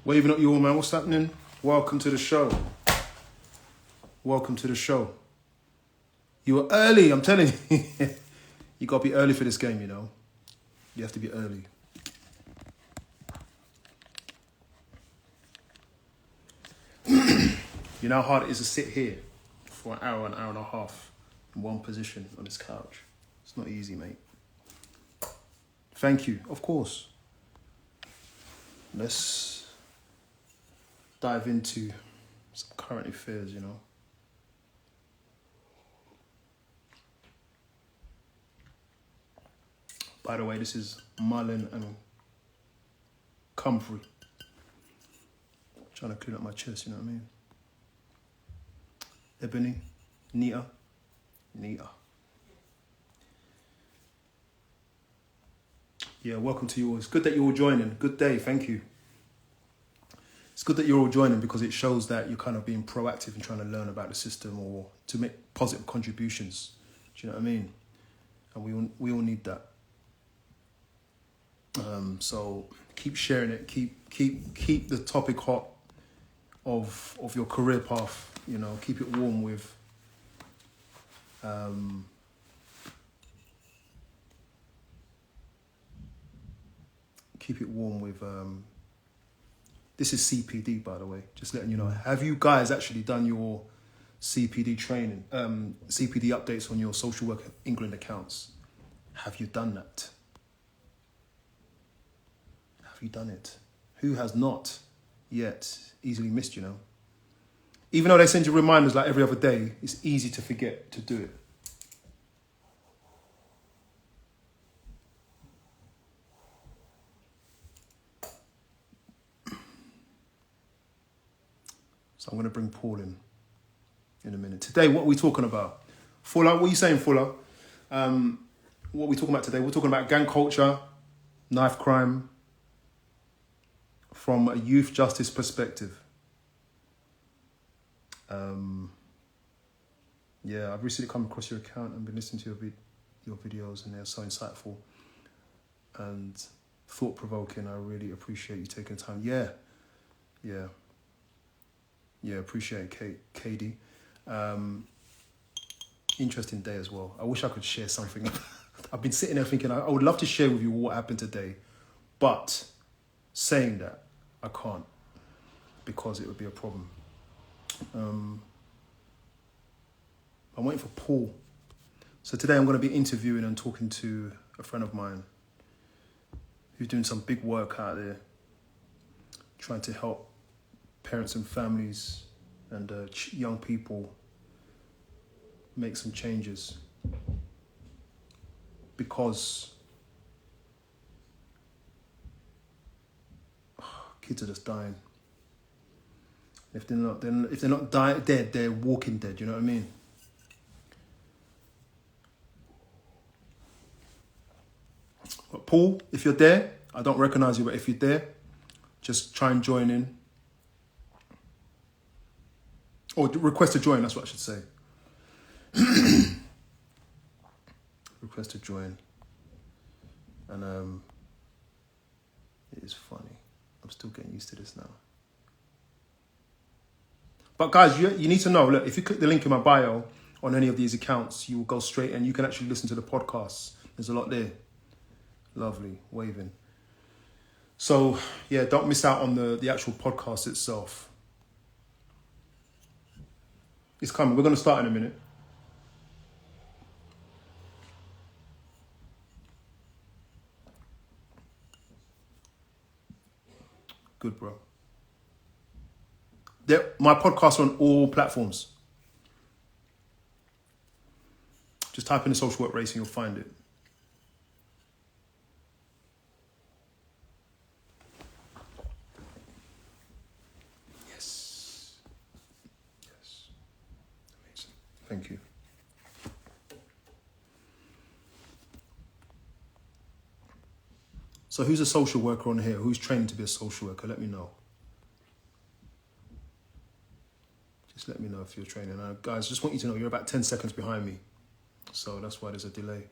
Waving at you all, man. What's happening? Welcome to the show. Welcome to the show. You were early, I'm telling you. You got to be early for this game, you know. You have to be early. You know how hard it is to sit here for an hour and a half in one position on this couch. It's not easy, mate. Thank you, of course. Let's dive into some current affairs, you know. By the way, this is Mullen and Comfrey. Trying to clean up my chest, you know what I mean? Ebony, Nita. Yeah, welcome to you all. It's good that you're all joining. Good day, thank you. It's good that you're all joining because it shows that you're kind of being proactive and trying to learn about the system or to make positive contributions. Do you know what I mean? And we all need that. So keep sharing it. Keep the topic hot of your career path. You know, keep it warm with. Keep it warm with. This is CPD, by the way. Just letting you know. Have you guys actually done your CPD training? CPD updates on your Social Work England accounts. Have you done that? Have you done it? Who has not yet? Easily missed, you know. Even though they send you reminders like every other day, it's easy to forget to do it. So I'm going to bring Paul in a minute. Today, what are we talking about? Fuller, what are you saying, Fuller? What are we talking about today? We're talking about gang culture, knife crime, from a youth justice perspective. Yeah, I've recently come across your account and been listening to your videos, and they're so insightful and thought-provoking. I really appreciate you taking the time. Yeah, appreciate it, Katie. Interesting day as well. I wish I could share something. I've been sitting there thinking I would love to share with you what happened today, but saying that, I can't because it would be a problem. I'm waiting for Paul. So today I'm going to be interviewing and talking to a friend of mine who's doing some big work out there, trying to help parents and families and young people make some changes because kids are just dying. If they're not dead, they're walking dead. You know what I mean? But Paul, if you're there, I don't recognize you, but if you're there, just try and join in. Or request to join, that's what I should say. Request to join. And it is funny. I'm still getting used to this now. But guys, you need to know, look, if you click the link in my bio on any of these accounts, you will go straight and you can actually listen to the podcasts. There's a lot there. Lovely, waving. So, yeah, don't miss out on the actual podcast itself. It's coming. We're going to start in a minute. Good, bro. My podcasts are on all platforms. Just type in social work racing, you'll find it. Yes. Amazing. Thank you. So who's a social worker on here? Who's training to be a social worker? Let me know. Just let me know if you're training. Guys, just want you to know you're about 10 seconds behind me. So that's why there's a delay.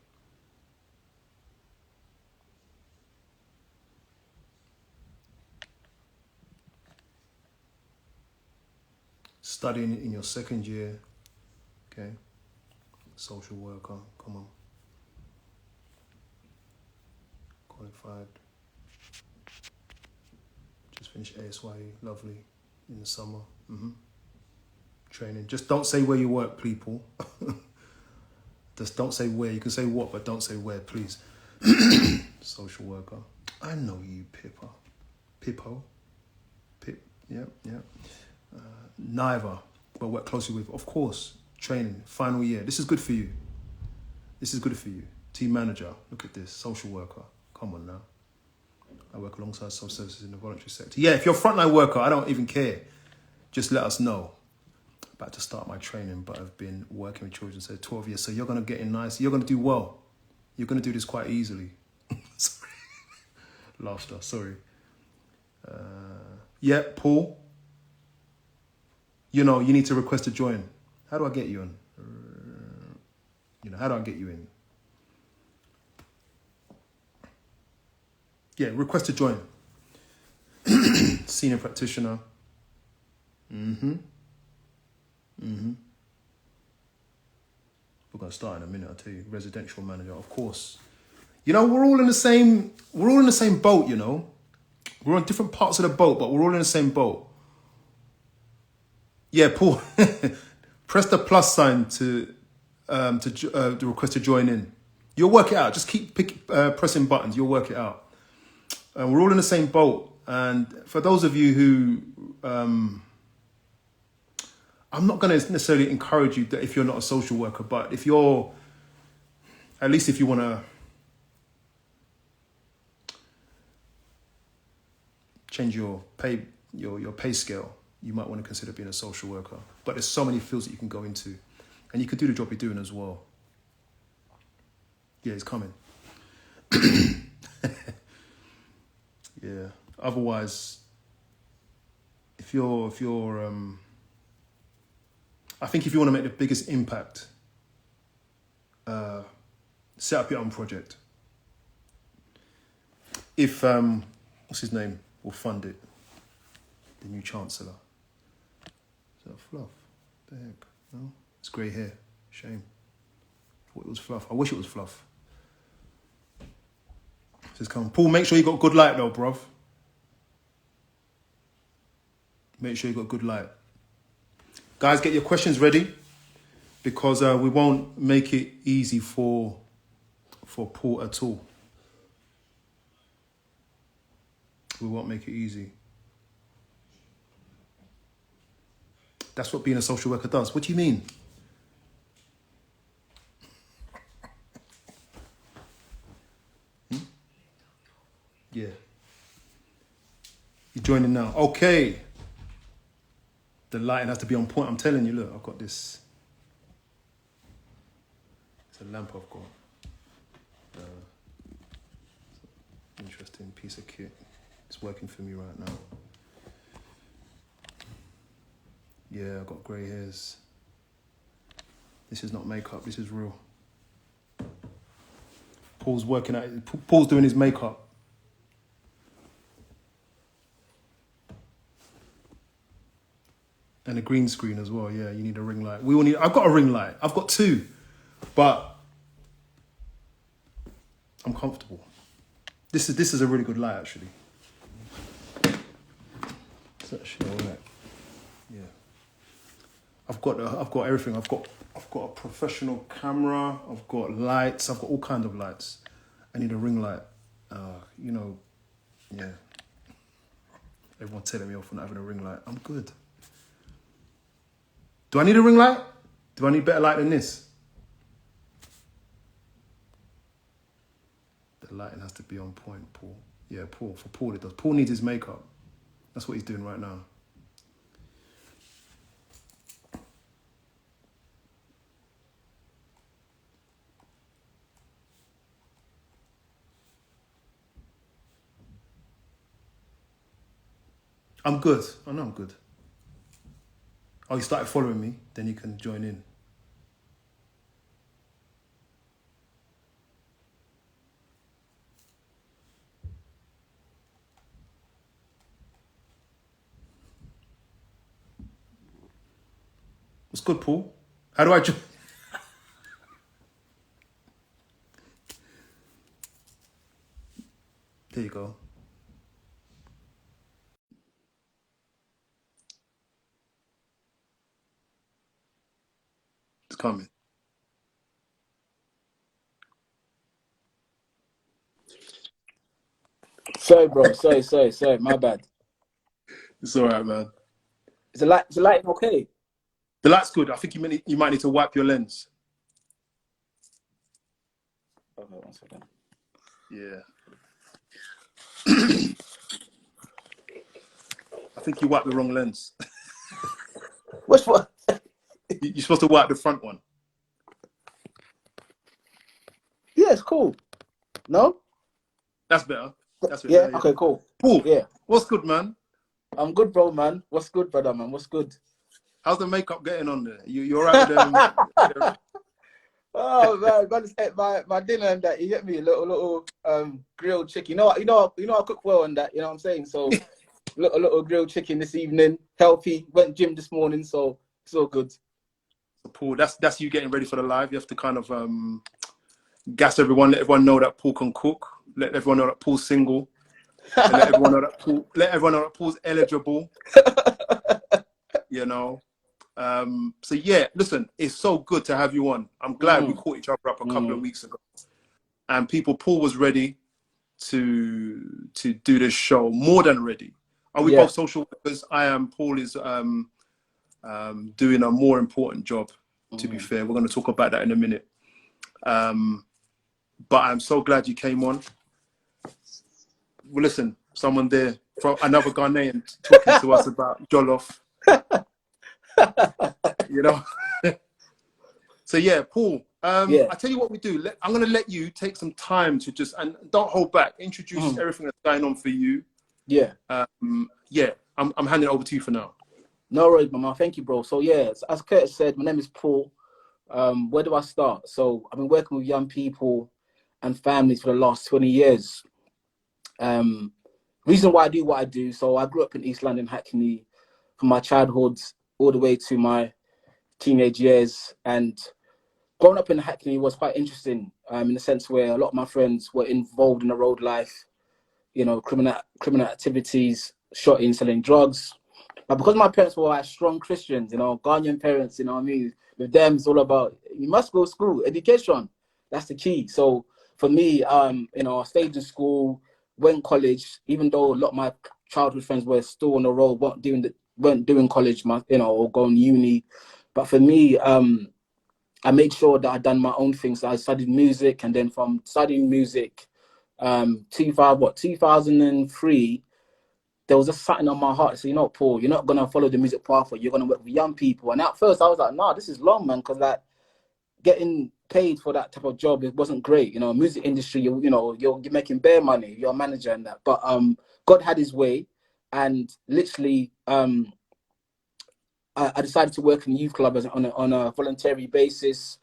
studying in your second year. Okay. Social worker. Come on. Qualified. Just finished ASYE. Lovely. In the summer. Training. Just don't say where you work, people. Just don't say where. You can say what, but don't say where, please. Social worker. I know you, Pippa. Pippo. Pip. Yep. Neither, but work closely with. Of course. Training. Final year. This is good for you. Team manager. Look at this. Social worker. Come on now. I work alongside social services in the voluntary sector. Yeah, if you're a frontline worker, I don't even care. Just let us know. About to start my training, but I've been working with children so 12 years. So you're going to get in nice. You're going to do well. You're going to do this quite easily. Sorry. Laughter, sorry. Yeah, Paul. You know, you need to request to join. How do I get you on? How do I get you in? Yeah, request to join. Senior practitioner. We're going to start in a minute, I'll tell you. Residential manager, of course. You know, we're all in the same boat, you know. We're on different parts of the boat, but we're all in the same boat. Yeah, Paul. Press the plus sign to request to join in. You'll work it out. Just keep pressing buttons. You'll work it out. We're all in the same boat. And for those of you who... I'm not going to necessarily encourage you that if you're not a social worker, but if you're... At least if you want to... change your pay scale, you might want to consider being a social worker. But there's so many fields that you can go into. And you could do the job you're doing as well. Yeah, it's coming. Yeah. Otherwise, if you're I think if you want to make the biggest impact, set up your own project. If what's his name will fund it, the new chancellor. Is that fluff? The heck? No, it's grey hair. Shame. Thought it was fluff. I wish it was fluff. Says, come on. Paul, make sure you got good light though, bruv. Make sure you got good light. Guys, get your questions ready because we won't make it easy for Paul at all. We won't make it easy. That's what being a social worker does. What do you mean? Yeah. You're joining now. Okay. The lighting has to be on point. I'm telling you, look, I've got this. It's a lamp I've got. Interesting piece of kit. It's working for me right now. Yeah, I've got grey hairs. This is not makeup, this is real. Paul's working at it. Paul's doing his makeup. And a green screen as well, yeah, you need a ring light. We all need, I've got a ring light. I've got two, but I'm comfortable. This is a really good light, actually. It's actually all right. Yeah. I've got everything. I've got a professional camera. I've got lights. I've got all kinds of lights. I need a ring light. Yeah. Everyone telling me off for not having a ring light. I'm good. Do I need a ring light? Do I need better light than this? The lighting has to be on point, Paul. Yeah, Paul. For Paul, it does. Paul needs his makeup. That's what he's doing right now. I'm good. I know I'm good. Oh, you started following me? Then you can join in. What's good, Paul? How do I join? There you go. It's coming. Sorry, bro. Sorry. My bad. It's all right, man. Is the light okay? The light's good. I think you might need to wipe your lens. Okay, 1 second. Yeah. I think you wiped the wrong lens. Which one? You're supposed to wipe the front one. Yeah, it's cool. No? That's better. That's Yeah. better. Yeah. Okay. Cool. Paul, Yeah. what's good, man? I'm good, bro, man. What's good, brother, man? What's good? How's the makeup getting on there? You all right with them? Oh man, my dinner and that. You get me a little grilled chicken. I cook well on that. You know what I'm saying? So little grilled chicken this evening. Healthy. Went gym this morning, so it's all good. So Paul, that's you getting ready for the live. You have to kind of gas everyone, let everyone know that Paul can cook, let everyone know that Paul's single, and let everyone know that Paul's eligible. You know. So yeah, listen, it's so good to have you on. I'm glad we caught each other up a couple of weeks ago, and Paul was ready to do this show, more than ready. Are we both social workers? I am. Paul is doing a more important job. To be fair, we're going to talk about that in a minute. But I'm so glad you came on. Well, listen, someone there from another Ghanaian talking to us about Jollof. You know. So yeah, Paul. I tell you what we do. I'm going to let you take some time to just, and don't hold back. Introduce everything that's going on for you. Yeah. Yeah. I'm handing it over to you for now. No worries, mama. Thank you, bro. So yeah, as Curtis said, my name is Paul. Where do I start? So I've been working with young people and families for the last 20 years. Reason why I do what I do. So I grew up in East London, Hackney, from my childhood all the way to my teenage years. And growing up in Hackney was quite interesting in the sense where a lot of my friends were involved in the road life, criminal activities, shotting, selling drugs. But because my parents were strong Christians, Ghanaian parents, what I mean? With them, it's all about, you must go to school, education. That's the key. So for me, I stayed in school, went college, even though a lot of my childhood friends were still on the road, weren't doing college, or going uni. But for me, I made sure that I'd done my own things. So I studied music, and then from studying music, 2003, there was just something on my heart. So, Paul, you're not going to follow the music pathway. You're going to work with young people. And at first I was like, nah, this is long, man. Because like getting paid for that type of job, it wasn't great. Music industry, you're making bare money. You're a manager and that. But God had his way. And literally, I decided to work in the youth club on a voluntary basis.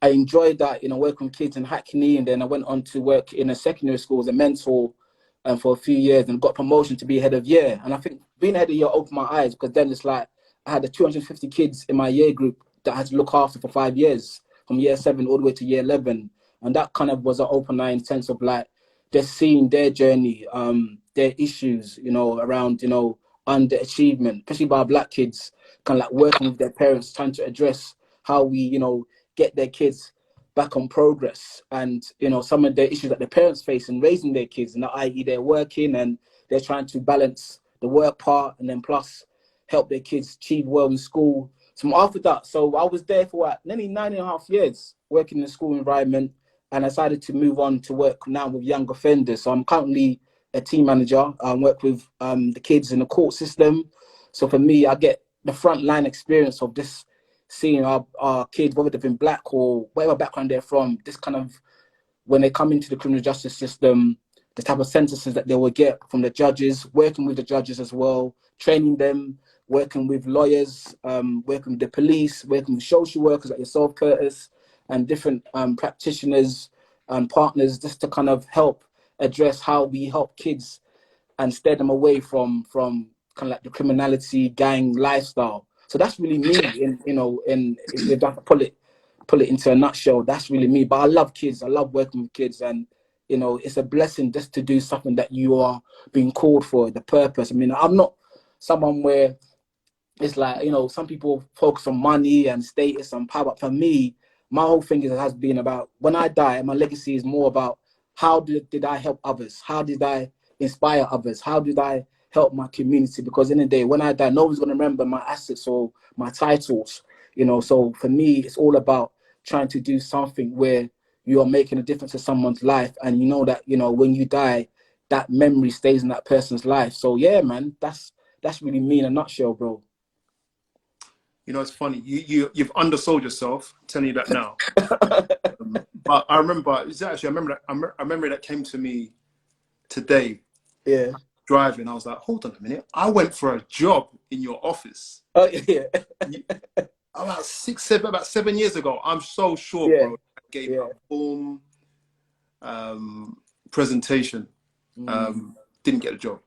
I enjoyed that, working with kids in Hackney. And then I went on to work in a secondary school as a mentor for a few years and got promotion to be head of year. And I think being head of year opened my eyes, because then it's like I had the 250 kids in my year group that I had to look after for 5 years, from year 7 all the way to year 11. And that kind of was an open eye in sense of like just seeing their journey, their issues, around, underachievement, especially by Black kids, kind of like working with their parents, trying to address how we, get their kids back on progress, and some of the issues that the parents face in raising their kids, and i.e. they're working and they're trying to balance the work part and then plus help their kids achieve well in school. So after that, so I was there for nearly 9.5 years working in the school environment, and I decided to move on to work now with young offenders. So I'm currently a team manager. I work with the kids in the court system. So for me, I get the front line experience of this, seeing our kids, whether they've been Black or whatever background they're from, this kind of, when they come into the criminal justice system, the type of sentences that they will get from the judges, working with the judges as well, training them, working with lawyers, working with the police, working with social workers like yourself, Curtis, and different practitioners and partners, just to kind of help address how we help kids and steer them away from kind of like the criminality gang lifestyle. So that's really me. In if I have to pull it into a nutshell, that's really me. But I love kids. I love working with kids, and it's a blessing just to do something that you are being called for, the purpose. I mean, I'm not someone where it's like, some people focus on money and status and power. But for me, my whole thing has been about when I die, my legacy is more about how did I help others? How did I inspire others? How did I help my community? Because in the day, when I die, nobody's going to remember my assets or my titles. So for me, it's all about trying to do something where you are making a difference to someone's life. And that, when you die, that memory stays in that person's life. So yeah, man, that's really me in a nutshell, bro. It's funny. You've undersold yourself. I'm telling you that now. But I remember I remember that came to me today. Yeah. Driving, I was like, hold on a minute. I went for a job in your office. Oh yeah. About 7 years ago. I'm so sure, Yeah. bro. I gave a full presentation. Didn't get a job.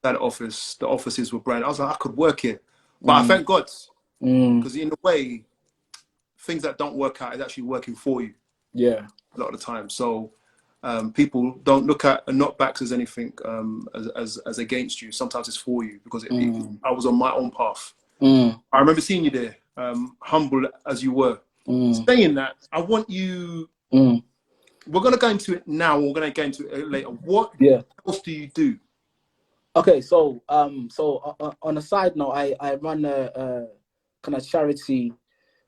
That office, the offices were brand. I was like, I could work here, but I thank God, because in a way, things that don't work out is actually working for you. Yeah. A lot of the time. So people don't look at knockbacks as anything as against you. Sometimes it's for you, because I was on my own path. I remember seeing you there, humble as you were. Saying that, I want you. We're going to go into it now. We're going to go into it later. What else do you do? Okay, so on a side note, I run a kind of charity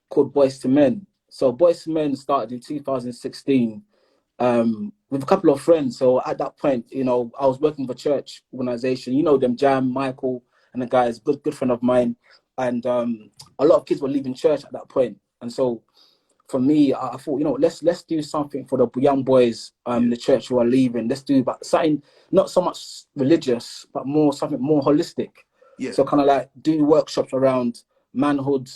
called Boys to Men. So Boys to Men started in 2016 with a couple of friends. So at that point, I was working for a church organization. You know them, Jam, Michael, and the guys, good friend of mine. And a lot of kids were leaving church at that point. And so for me, I thought, let's do something for the young boys in the church who are leaving. Let's do something not so much religious, but something more holistic. Yeah. So kind of like do workshops around manhood,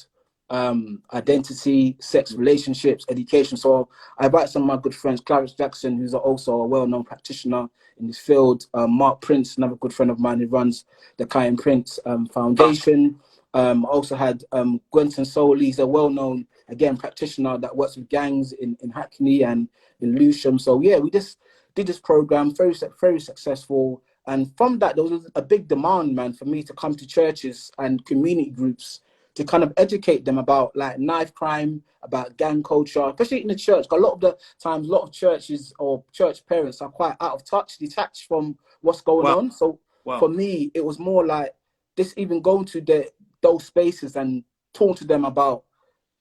identity, sex, relationships, education. So I invited some of my good friends, Clarence Jackson, who's also a well-known practitioner in this field, Mark Prince, another good friend of mine who runs the Kai Prince Foundation. Also had Gwenton Soley, he's a well-known, again, practitioner that works with gangs in Hackney and in Lewisham. So yeah, we just did this program, very, very successful. And from that, there was a big demand, man, for me to come to churches and community groups to kind of educate them about like knife crime, about gang culture, especially in the church. A lot of the times, a lot of churches or church parents are quite out of touch, detached from what's going on. So for me, it was more like this, even going to those spaces and talking to them about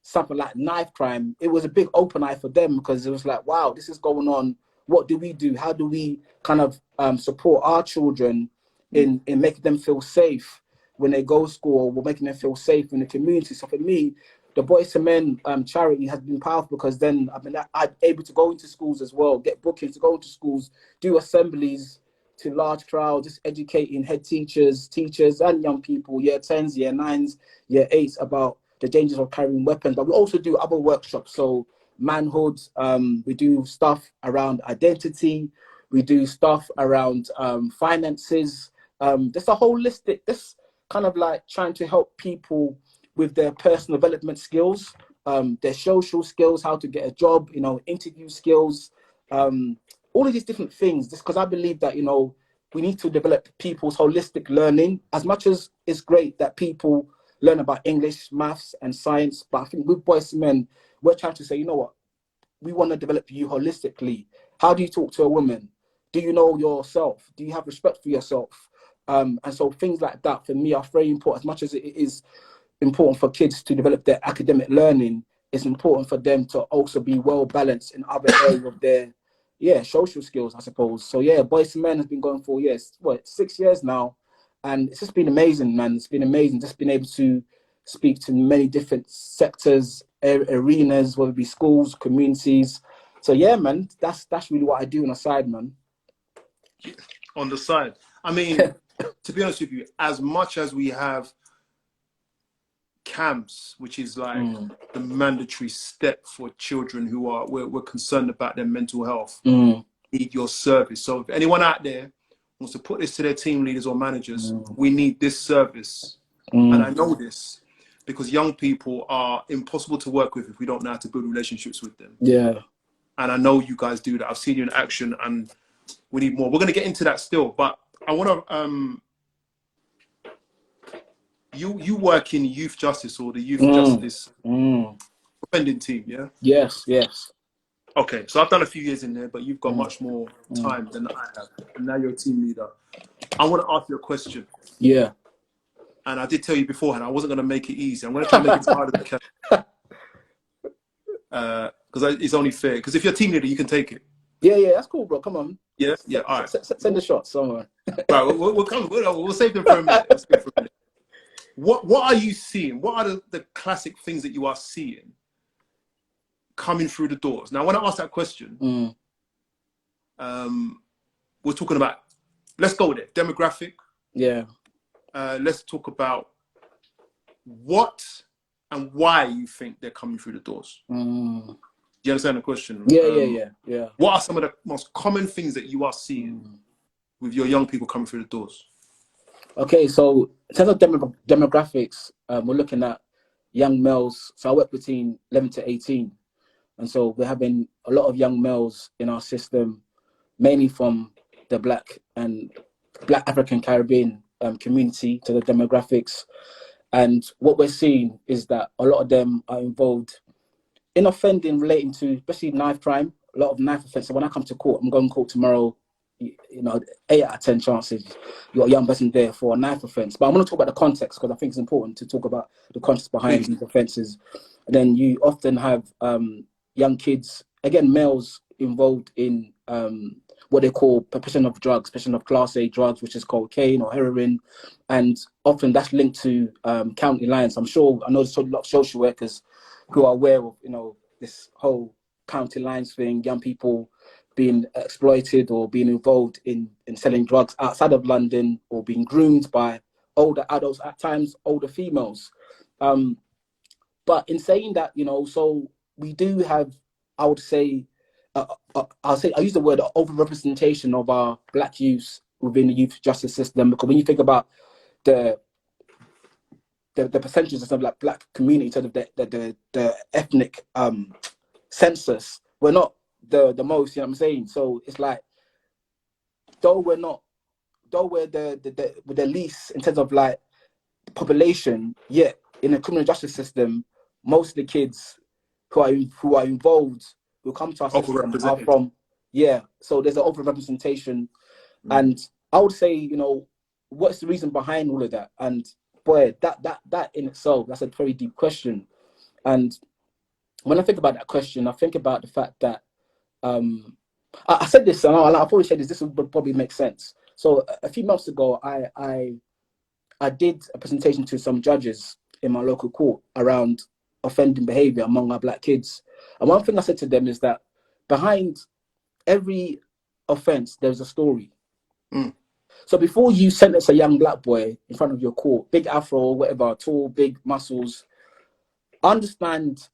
something like knife crime. It was a big open eye for them, because it was like, wow, this is going on. What do we do? How do we kind of support our children in making them feel safe when they go to school? We're making them feel safe in the community. So for me, the Boys to Men charity has been powerful, because then I'm able to go into schools as well, get bookings to go into schools, do assemblies to large crowds, just educating head teachers and young people, year 10s, year 9s, year 8s, about the dangers of carrying weapons. But we also do other workshops. So manhood, we do stuff around identity, we do stuff around finances, just a holistic, this kind of like trying to help people with their personal development skills, their social skills, how to get a job, interview skills, all of these different things, just because I believe that, we need to develop people's holistic learning. As much as it's great that people learn about English, maths, and science, but I think with Boys to Men, we're trying to say, you know what, we want to develop you holistically. How do you talk to a woman? Do you know yourself? Do you have respect for yourself? And so things like that, for me, are very important. As much as it is important for kids to develop their academic learning, it's important for them to also be well balanced in other areas of their social skills, I suppose. So yeah, Boys to Men has been going for 6 years now, and it's just been amazing, man. It's been amazing just being able to speak to many different sectors, arenas, whether it be schools, communities. So yeah, man, that's really what I do on the side, man. On the side, I mean, to be honest with you, as much as we have camps, which is like the mandatory step for children who are we're concerned about their mental health, need your service. So if anyone out there wants to put this to their team leaders or managers, we need this service. And I know this. because young people are impossible to work with if we don't know how to build relationships with them. Yeah. And I know you guys do that. I've seen you in action, and we need more. We're going to get into that still, but I want to. You work in youth justice or the youth justice offending team, yeah? Yes, yes. Okay, so I've done a few years in there, but you've got much more time than I have, and now you're a team leader. I want to ask you a question. Yeah. And I did tell you beforehand, I wasn't going to make it easy. I'm going to try and make it as hard as I can. Because it's only fair. Because if you're a team leader, you can take it. Yeah, yeah, that's cool, bro. Come on. Yeah, yeah, all right. Send the shot somewhere. Right, we'll save them for a minute. What are you seeing? What are the classic things that you are seeing coming through the doors? Now, when I ask that question, we're talking about, let's go with it, demographic. Yeah. Let's talk about what and why you think they're coming through the doors. Do you understand the question? Yeah. What are some of the most common things that you are seeing with your young people coming through the doors? Okay, so in terms of demographics, we're looking at young males. So I work between 11 to 18. And so we're having a lot of young males in our system, mainly from the Black African Caribbean community to the demographics. And what we're seeing is that a lot of them are involved in offending relating to, especially knife crime, a lot of knife offences. So when I come to court, I'm going to court tomorrow, 8 out of 10 chances you got a young person there for a knife offence. But I'm going to talk about the context because I think it's important to talk about the context behind these offences. And then you often have young kids, again, males involved in what they call possession of drugs, possession of Class A drugs, which is cocaine or heroin. And often that's linked to county lines. I know there's a lot of social workers who are aware of, this whole county lines thing, young people being exploited or being involved in selling drugs outside of London or being groomed by older adults, at times older females. But in saying that, so we do have, I would say, I use the word overrepresentation of our Black youth within the youth justice system, because when you think about the percentages of like Black community to the ethnic census, we're not the most, you know what I'm saying? So it's like, though we're the least in terms of like population, yet in the criminal justice system, most of the kids who are involved, who come to our system, are from, so there's an overrepresentation. And I would say, what's the reason behind all of that? And boy, that in itself, that's a very deep question. And when I think about that question, I think about the fact that I said this, and I'll probably say this. This would probably make sense. So a few months ago, I did a presentation to some judges in my local court around offending behaviour among our Black kids. And one thing I said to them is that behind every offence, there's a story. So before you sentence a young Black boy in front of your court, big afro, whatever, tall, big muscles, understand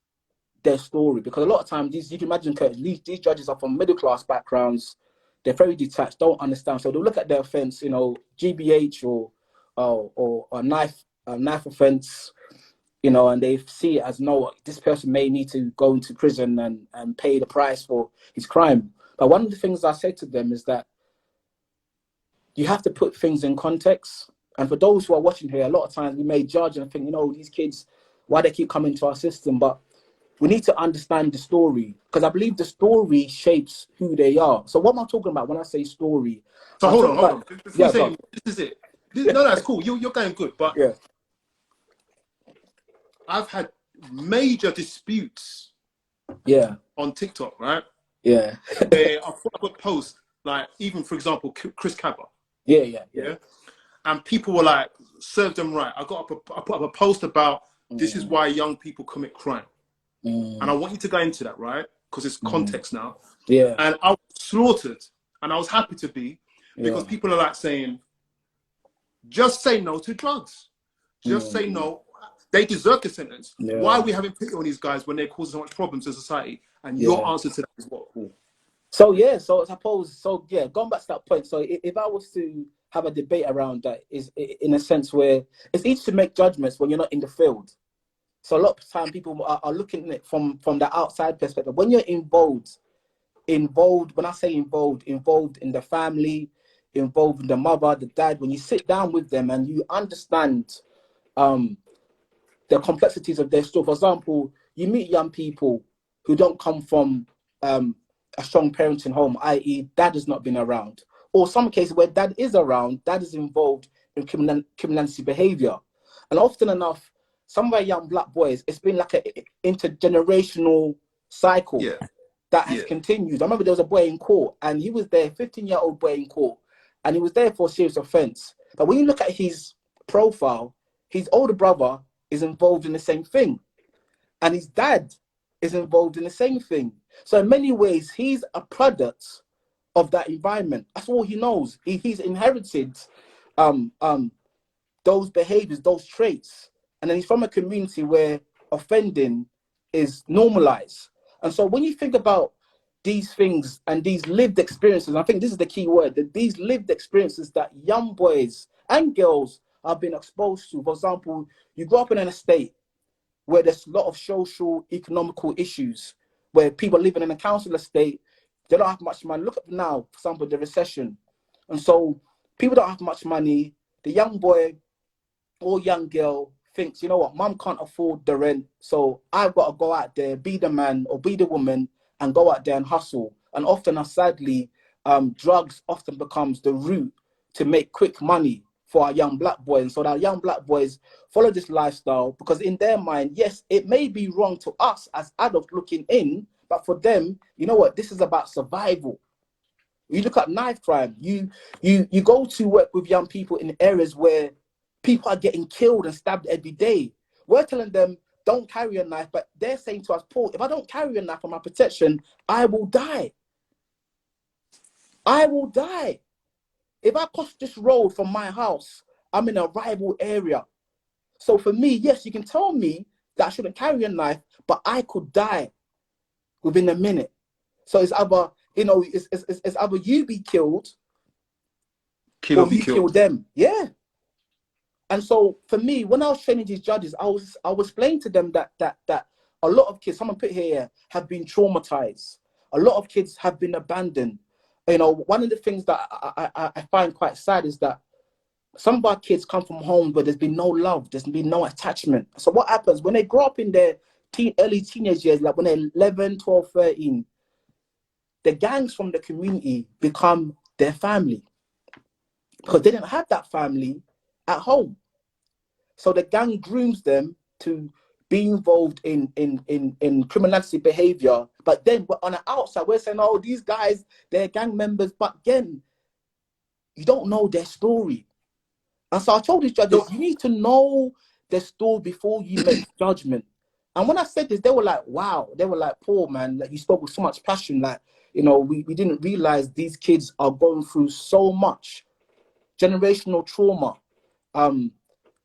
their story, because a lot of times you can imagine, Kurt, these judges are from middle class backgrounds. They're very detached, don't understand. So they'll look at their offence, GBH or a knife offence, and they see it as, no, this person may need to go into prison and pay the price for his crime. But one of the things I said to them is that you have to put things in context. And for those who are watching here, a lot of times we may judge and think, these kids, why they keep coming to our system. But we need to understand the story, because I believe the story shapes who they are. So what am I talking about when I say story? So hold on. This is it. No, that's cool. You're going good. But I've had major disputes on TikTok, right? Yeah. Where I put a post, like, even, for example, Chris Cabba. Yeah. And people were like, serve them right. I put up a post about this is why young people commit crime. And I want you to go into that, right? Because it's context now. Yeah. And I was slaughtered, and I was happy to be, because people are like saying, just say no to drugs. Just say no. They deserve the sentence. Yeah. Why are we having pity on these guys when they're causing so much problems to society? And your answer to that is what? So going back to that point. So if I was to have a debate around that, is in a sense where it's easy to make judgments when you're not in the field. So a lot of time people are looking at it from the outside perspective. When you're involved, when I say involved in the family, involved in the mother, the dad, when you sit down with them and you understand the complexities of their story. For example, you meet young people who don't come from a strong parenting home, i.e. dad has not been around. Or some cases where dad is around, dad is involved in criminality behavior. And often enough, some of our young black boys, it's been like an intergenerational cycle Yeah. that has continued. I remember there was a boy in court and he was there, 15-year-old boy in court, and he was there for a serious offense. But when you look at his profile, his older brother is involved in the same thing. And his dad is involved in the same thing. So in many ways, he's a product of that environment. That's all he knows. He's inherited those behaviors, those traits. And then he's from a community where offending is normalized. And so when you think about these things and these lived experiences, I think this is the key word, that these lived experiences that young boys and girls have been exposed to. For example, you grow up in an estate where there's a lot of social, economical issues, where people living in a council estate, they don't have much money. Look at now, for example, the recession. And so people don't have much money. The young boy or young girl thinks, you know what, mum can't afford the rent, so I've got to go out there, be the man or be the woman and go out there and hustle. And often, sadly, drugs often becomes the route to make quick money for our young black boys. And so our young black boys follow this lifestyle because in their mind, yes, it may be wrong to us as adults looking in, but for them, you know what, this is about survival. You look at knife crime, you go to work with young people in areas where people are getting killed and stabbed every day. We're telling them, don't carry a knife, but they're saying to us, Paul, if I don't carry a knife for my protection, I will die. I will die. If I cross this road from my house, I'm in a rival area. So for me, yes, you can tell me that I shouldn't carry a knife, but I could die within a minute. So it's either, it's either you be killed Kill or be you kill killed. them. Yeah. And so for me, when I was training these judges, I was explaining to them that a lot of kids, someone put here, have been traumatized. A lot of kids have been abandoned. One of the things that I find quite sad is that some of our kids come from homes where there's been no love, there's been no attachment. So what happens when they grow up in their early teenage years, like when they're 11, 12, 13, the gangs from the community become their family because they didn't have that family at home. So the gang grooms them to be involved in criminality behavior. But then on the outside, we're saying, oh, these guys, they're gang members. But again, you don't know their story. And so I told these judges, you need to know their story before you make judgment. And when I said this, they were like, wow. They were like, Paul, man, like you spoke with so much passion. Like, we didn't realize these kids are going through so much generational trauma,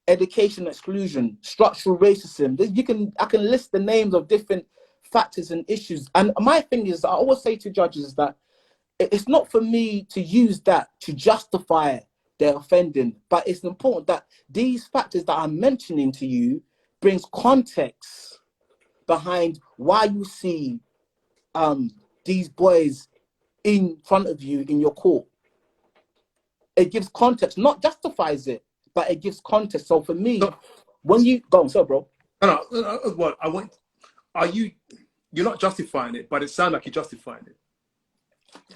education exclusion, structural racism. I can list the names of different factors and issues. And my thing is, I always say to judges that it's not for me to use that to justify their offending, but it's important that these factors that I'm mentioning to you brings context behind why you see these boys in front of you in your court. It gives context, not justifies it, but it gives context. So for me, when you go on, so bro. No, what I want, you're not justifying it, but it sounds like you're justifying it.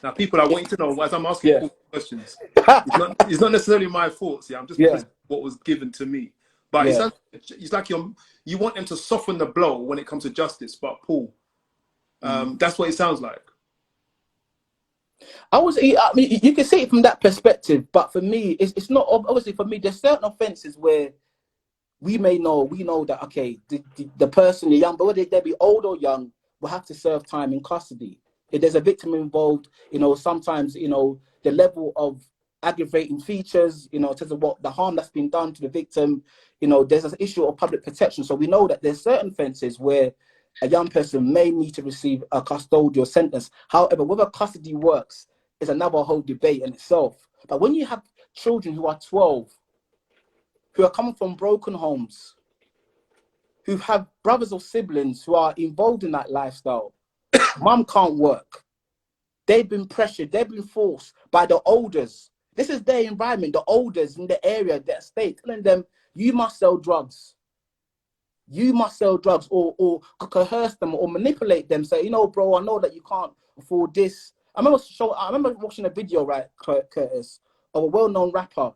Now, people, I want you to know, as I'm asking questions, it's not necessarily my thoughts. Yeah, I'm just presenting what was given to me. But it's like you want them to soften the blow when it comes to justice. But Paul, that's what it sounds like. I mean, you can see it from that perspective, but for me, it's not obviously for me. There's certain offences where we know that okay, the person, the young, but whether they be old or young, will have to serve time in custody. If there's a victim involved, sometimes the level of aggravating features, in terms of what the harm that's been done to the victim, there's an issue of public protection. So we know that there's certain offences where a young person may need to receive a custodial sentence. However, whether custody works is another whole debate in itself. But when you have children who are 12, who are coming from broken homes, who have brothers or siblings who are involved in that lifestyle. Mum can't work. They've been pressured. They've been forced by the elders. This is their environment. The elders in the area, their state, telling them, you must sell drugs. You must sell drugs, or coerce them or manipulate them. Say, you know, bro, I know that you can't afford this. I remember watching a video, right, Curtis, of a well-known rapper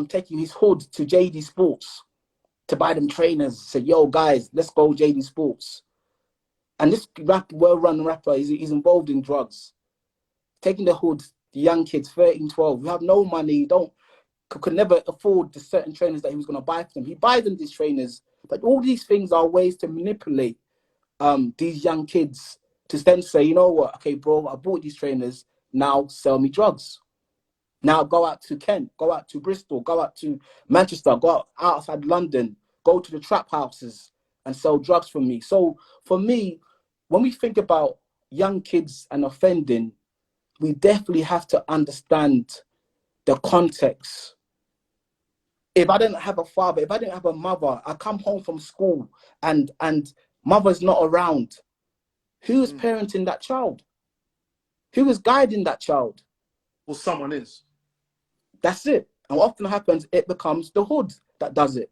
taking his hood to JD Sports to buy them trainers. Say, yo, guys, let's go JD Sports. And this well-run rapper is involved in drugs. Taking the hood, the young kids, 13, 12, who have no money, could never afford the certain trainers that he was going to buy for them. He buys them these trainers, but all these things are ways to manipulate these young kids to then say, you know what, okay, bro, I bought these trainers, now sell me drugs. Now go out to Kent, go out to Bristol, go out to Manchester, go out outside London, go to the trap houses and sell drugs for me. So for me, when we think about young kids and offending, we definitely have to understand the context. If I didn't have a father, if I didn't have a mother, I come home from school and mother's not around, who is parenting that child? Who is guiding that child? Well, someone is. That's it. And what often happens, it becomes the hood that does it.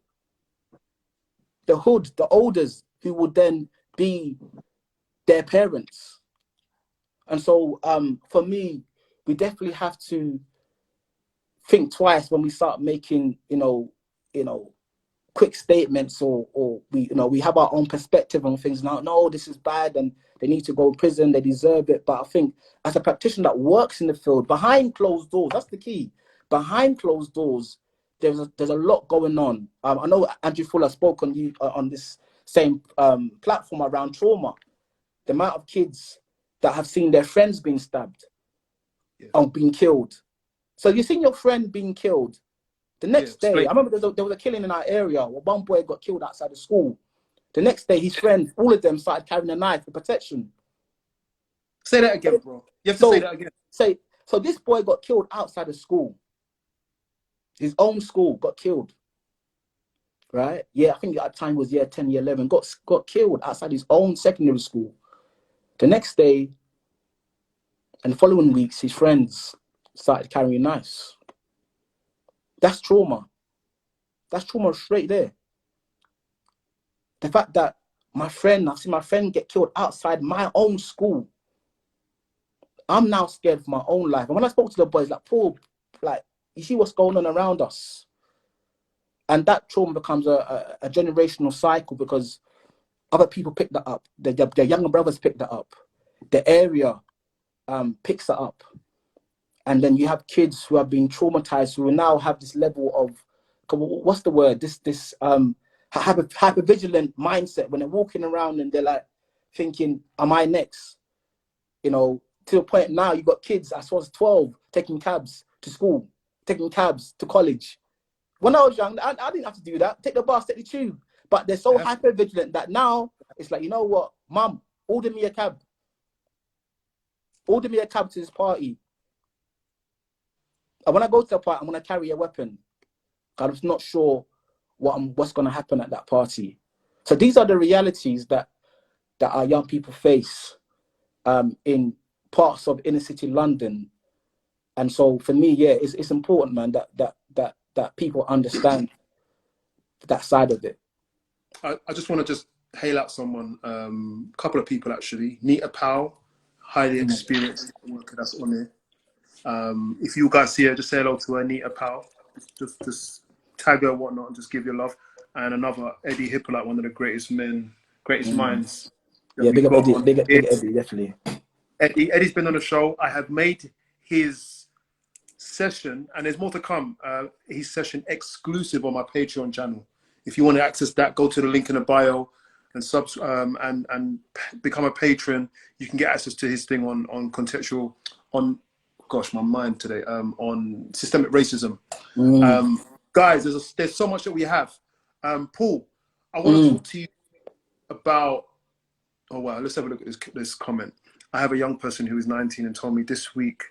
The hood, the elders, who would then be their parents. And so for me, we definitely have to think twice when we start making, quick statements, or we have our own perspective on things. Now, no, this is bad and they need to go to prison, they deserve it. But I think as a practitioner that works in the field, behind closed doors, that's the key. Behind closed doors, there's a lot going on. I know Andrew Fuller spoke on this same platform around trauma. The amount of kids that have seen their friends being stabbed or being killed. So you've seen your friend being killed. The next day, I remember there was a killing in our area where one boy got killed outside of school. The next day, his friends, all of them, started carrying a knife for protection. Say that again, bro. You have to say that again. So this boy got killed outside of school. His own school got killed. Right? Yeah, I think at the time was year 10, year 11, got killed outside his own secondary school. The next day and the following weeks, his friends started carrying knives. That's trauma. That's trauma straight there. The fact that I've seen my friend get killed outside my own school. I'm now scared for my own life. And when I spoke to the boys, like, Paul, like, you see what's going on around us? And that trauma becomes a generational cycle because other people pick that up. Their younger brothers pick that up. The area picks that up. And then you have kids who have been traumatized who will now have this level of, what's the word? This hyper-vigilant mindset when they're walking around and they're like thinking, am I next? To the point now you've got kids, I was 12, taking cabs to school, taking cabs to college. When I was young, I didn't have to do that. Take the bus, take the tube. But they're so hyper-vigilant that now it's like, you know what, Mum, order me a cab. Order me a cab to this party. And when I go to the party, I'm going to carry a weapon. I'm just not sure what's going to happen at that party. So these are the realities that our young people face in parts of inner city London. And so for me, yeah, it's important, man, that people understand that side of it. I just want to just hail out someone, a couple of people actually. Nita Powell, highly experienced worker that's on here. If you guys see her, just say hello to her, Nita Powell. Just tag her and whatnot and just give your love. And another, Eddie Hippolyte, one of the greatest minds. Yeah, big up Eddie, definitely. Eddie's been on the show. I have made his session, and there's more to come, his session exclusive on my Patreon channel. If you want to access that, go to the link in the bio and and become a patron. You can get access to his thing on contextual, on, gosh, my mind today, on systemic racism. Guys, there's so much that we have. Paul, I want to talk to you about, oh wow, let's have a look at this comment. I have a young person who is 19 and told me this week,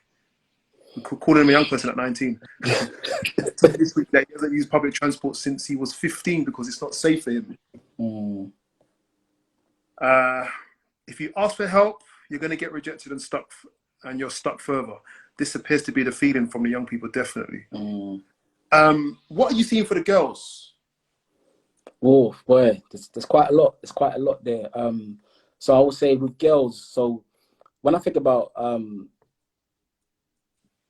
calling him a young person at 19, this week that he hasn't used public transport since he was 15 because it's not safe for him. Uh, if you ask for help, you're going to get rejected and and you're stuck further. This appears to be the feeling from the young people, definitely. What are you seeing for the girls? Oh boy, there's quite a lot. There's quite a lot there. So I would say with girls. So when I think about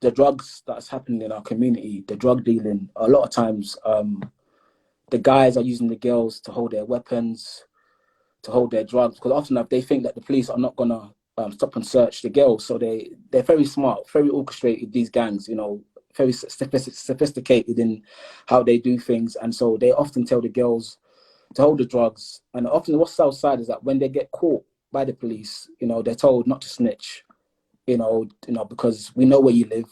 the drugs that's happening in our community, the drug dealing, a lot of times the guys are using the girls to hold their weapons, to hold their drugs, because often they think that the police are not gonna stop and search the girls. So they're very smart, very orchestrated. These gangs, you know, very sophisticated in how they do things, and so they often tell the girls to hold the drugs. And often what's outside is that when they get caught by the police, you know, they're told not to snitch. Because we know where you live,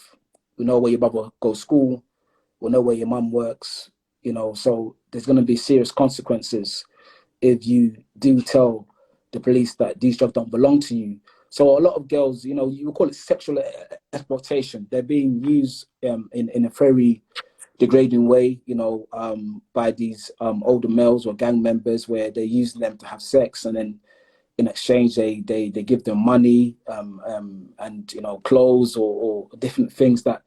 we know where your brother goes to school, we know where your mum works. You know, so there's going to be serious consequences if you do tell the police that these drugs don't belong to you. So a lot of girls, you know, you would call it sexual exploitation. They're being used in a very degrading way, you know, by these older males or gang members, where they're using them to have sex, and then in exchange they give them money, and you know, clothes or different things. That,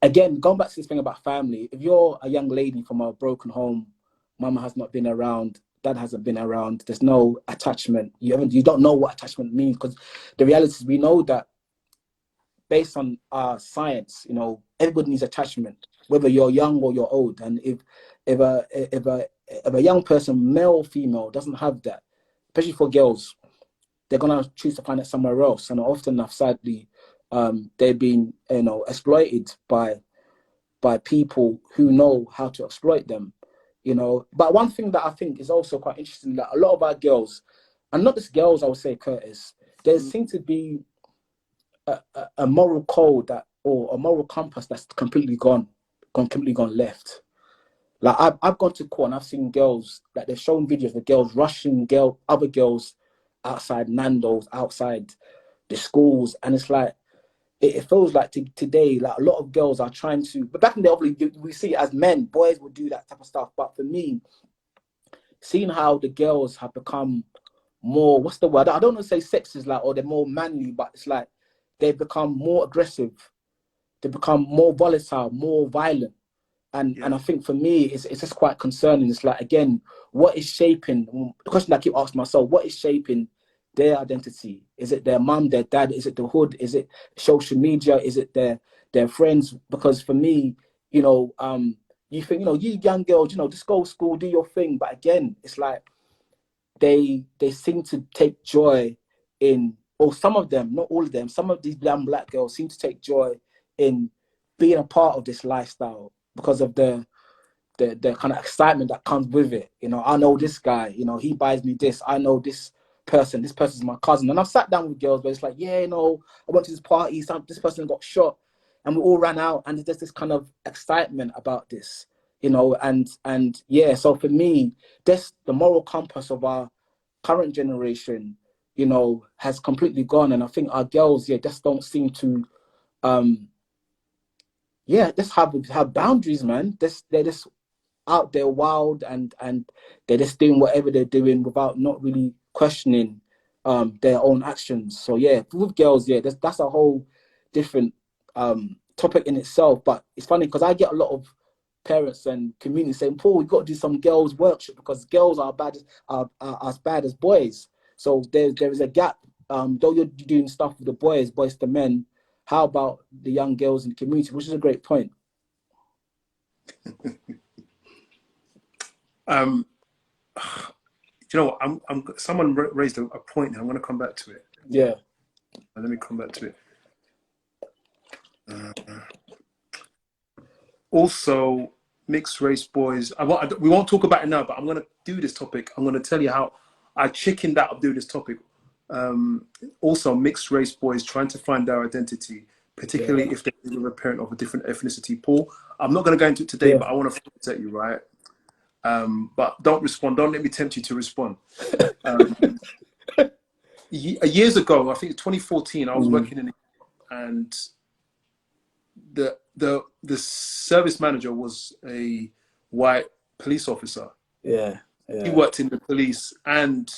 again, going back to this thing about family, if you're a young lady from a broken home, mama has not been around, dad hasn't been around, there's no attachment, you don't know what attachment means, because the reality is we know that based on science, you know, everybody needs attachment, whether you're young or you're old. And if a young person, male or female, doesn't have that, especially for girls, they're gonna choose to find it somewhere else. And often enough, sadly, they've been, you know, exploited by people who know how to exploit them. You know, but one thing that I think is also quite interesting, that a lot of our girls, and not just girls, I would say, Curtis, there seems to be a moral code that, or a moral compass that's completely gone left. Like I've gone to court and I've seen girls, like they've shown videos of girls rushing other girls outside Nando's, outside the schools, and it's like it feels like today, like a lot of girls are trying to. But back in the day, obviously, we see it as men, boys would do that type of stuff. But for me, seeing how the girls have become more, what's the word? I don't want to say sexist, like, or they're more manly, but it's like they've become more aggressive, they become more volatile, more violent. And I think for me, it's just quite concerning. It's like, again, what is shaping, the question I keep asking myself, what is shaping their identity? Is it their mum, their dad? Is it the hood? Is it social media? Is it their friends? Because for me, you know, you think, you know, you young girls, you know, just go to school, do your thing. But again, it's like they seem to take joy in, or some of them, not all of them, some of these young black girls seem to take joy in being a part of this lifestyle because of the kind of excitement that comes with it. You know, I know this guy, you know, he buys me this. I know this person's my cousin. And I've sat down with girls where it's like, yeah, you know, I went to this party, this person got shot, and we all ran out, and there's this kind of excitement about this, you know, and yeah, so for me, this the moral compass of our current generation, you know, has completely gone. And I think our girls, yeah, just don't seem to just have boundaries, man. They're just out there wild, and they're just doing whatever they're doing without not really questioning their own actions. So yeah, with girls, yeah, that's a whole different topic in itself. But it's funny because I get a lot of parents and community saying, Paul, we've got to do some girls workshop because girls are as bad as boys. So there is a gap. Though you're doing stuff with the boys to men, how about the young girls in the community? Which is a great point. Um, you know what? Someone raised a point, and I'm going to come back to it. Yeah. Let me come back to it. Also, mixed race boys. We won't talk about it now, but I'm going to do this topic. I'm going to tell you how I chickened out of doing this topic. Also, mixed race boys trying to find their identity, particularly if they're a parent of a different ethnicity. Paul, I'm not going to go into it today, but I want to protect you, right? But don't respond. Don't let me tempt you to respond. Years ago, I think 2014, I was working in, and the service manager was a white police officer. Yeah. He worked in the police and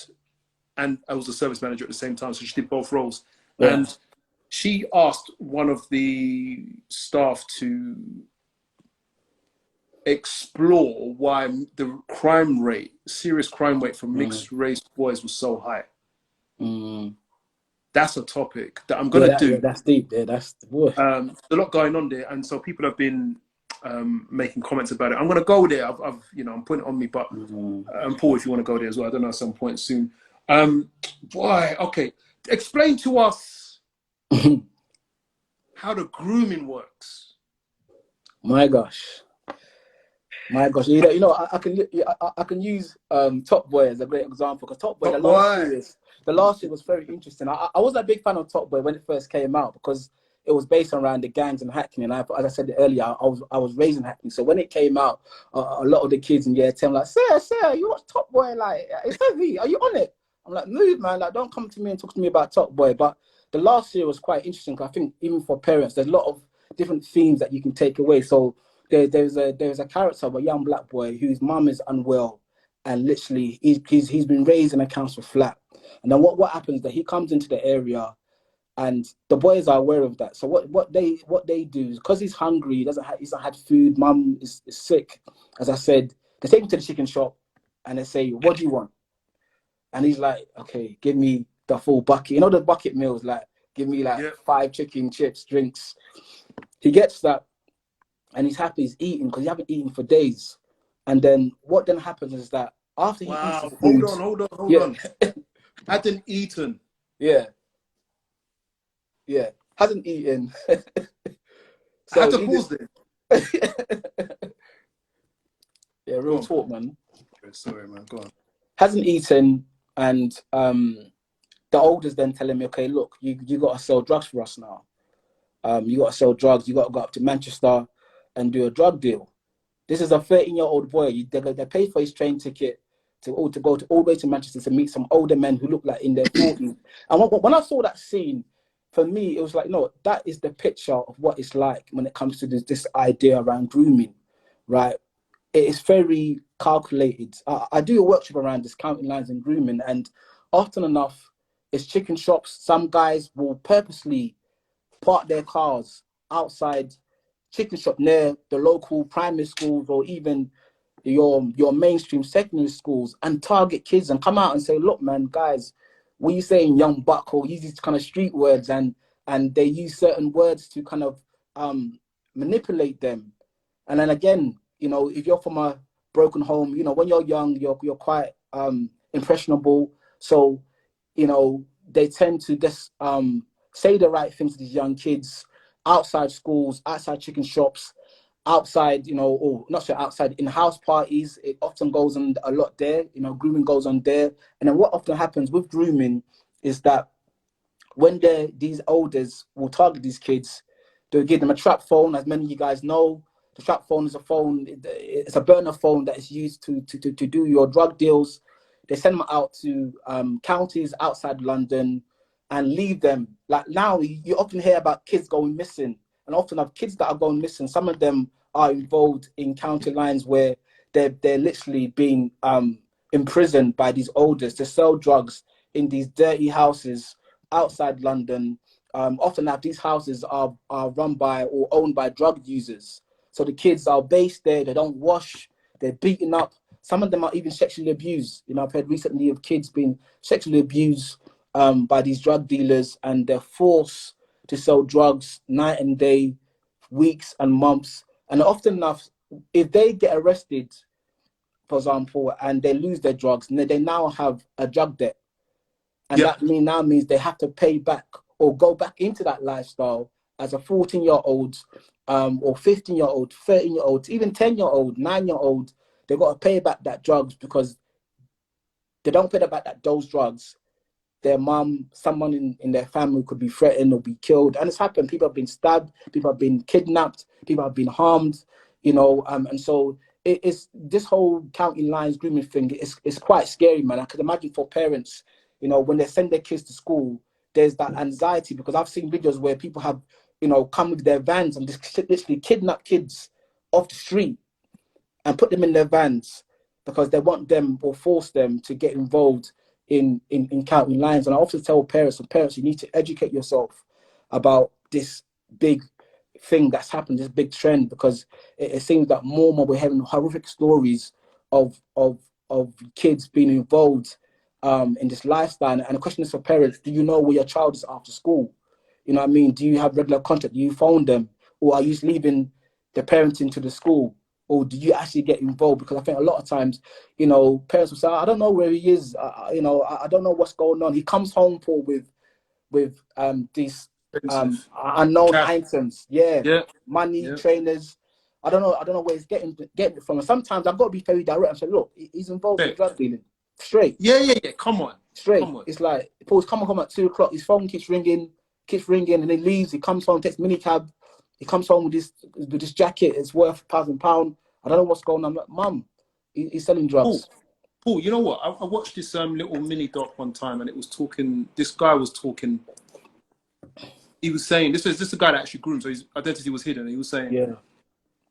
and I was a service manager at the same time, so she did both roles. Yeah. And she asked one of the staff to explore why the crime rate, serious crime rate for mixed race boys was so high. That's a topic that I'm gonna do. That's deep. Yeah, that's There's a lot going on there, and so people have been making comments about it. I'm gonna go there. I've I'm putting it on me, but Paul, if you want to go there as well, I don't know, at some point soon. Boy, okay, explain to us how the grooming works. My gosh. I can use Top Boy as a great example, because Top Boy, the last year was very interesting. I wasn't a big fan of Top Boy when it first came out, because it was based around the gangs in Hackney, and as I said earlier, I was raised in Hackney. So when it came out, a lot of the kids in year 10 were like, sir, you watch Top Boy? Like, it's heavy. Are you on it? I'm like, move, man. Like, don't come to me and talk to me about Top Boy. But the last year was quite interesting, because I think even for parents, there's a lot of different themes that you can take away. So there's a character of a young black boy whose mum is unwell, and literally he's been raised in a council flat. And then what happens is that he comes into the area, and the boys are aware of that. So what they do is, because he's hungry, he's not had food, mum is sick, as I said, they take him to the chicken shop and they say, what do you want? And he's like, okay, give me the full bucket. You know the bucket meals, like, give me like 5 chicken, chips, drinks. He gets that, and he's happy, he's eating, because he hasn't eaten for days. And then what then happens is that after he eats his food... Hold on. Hadn't eaten. Yeah. Hasn't eaten. So I had to pause there. Yeah, real talk, man. Sorry, man. Go on. Hasn't eaten, and the elders then tell him, okay, look, you got to sell drugs for us now. You got to sell drugs. You got to go up to Manchester and do a drug deal. This is a 13-year-old boy. They pay for his train ticket to go all the way to Manchester to meet some older men who look like in their 40s. And when I saw that scene, for me, it was like, no, that is the picture of what it's like when it comes to this idea around grooming, right? It is very calculated. I do a workshop around discounting lines and grooming, and often enough, it's chicken shops. Some guys will purposely park their cars outside chicken shop near the local primary schools, or even your mainstream secondary schools, and target kids and come out and say, look, man, guys, what are you saying, young buck? Or use these kind of street words, and they use certain words to kind of manipulate them. And then again, if you're from a broken home, when you're young, you're quite impressionable. So, they tend to just say the right things to these young kids outside schools, outside chicken shops, outside, or not so outside, in house parties. It often goes on a lot there. Grooming goes on there. And then what often happens with grooming is that when these elders will target these kids, they'll give them a trap phone. As many of you guys know, the trap phone is it's a burner phone that is used to do your drug deals. They send them out to counties outside London and leave them. Like now, you often hear about kids going missing, and often have kids that are going missing. Some of them are involved in county lines where they're literally being imprisoned by these elders to sell drugs in these dirty houses outside London. Often these houses are run by or owned by drug users. So the kids are based there, they don't wash, they're beaten up. Some of them are even sexually abused. I've heard recently of kids being sexually abused by these drug dealers, and they're forced to sell drugs night and day, weeks and months. And often enough, if they get arrested, for example, and they lose their drugs, they now have a drug debt. And that now means they have to pay back or go back into that lifestyle as a 14-year-old or 15-year-old, 13-year-old, even 10-year-old, 9-year-old. They've got to pay back that drugs, because they don't pay back those drugs. Their mum, someone in their family could be threatened or be killed. And it's happened. People have been stabbed. People have been kidnapped. People have been harmed, and so it's this whole county lines grooming thing. It's quite scary, man. I could imagine for parents, when they send their kids to school, there's that anxiety, because I've seen videos where people have, come with their vans and just literally kidnap kids off the street and put them in their vans because they want them or force them to get involved in counting lines. And I often tell parents, you need to educate yourself about this big thing that's happened, this big trend, because it seems that more and more we're having horrific stories of kids being involved in this lifestyle. And the question is for parents: do you know where your child is after school? You know what I mean? Do you have regular contact? Do you phone them, or are you just leaving the parenting to the school? Or do you actually get involved? Because I think a lot of times, you know, parents will say, "I don't know where he is. You know, I don't know what's going on." He comes home for with these Expensive. unknown Cash. items. Yeah, Yeah. money, Yeah. trainers. I don't know where he's getting it from. And sometimes I've got to be very direct and say, "Look, he's involved in Hey. drug dealing." Straight. Yeah. Come on. Straight. Come on. It's like Paul's coming home at 2 o'clock. His phone keeps ringing, and then he leaves. He comes home, takes minicab. He comes home with this jacket. It's worth £1,000. I don't know what's going on. I'm like, Mum, he's selling Paul, drugs. Paul, you know what? I watched this little mini doc one time, and it was talking. This guy was talking. He was saying this is the guy that actually groomed, so his identity was hidden. And he was saying, Yeah.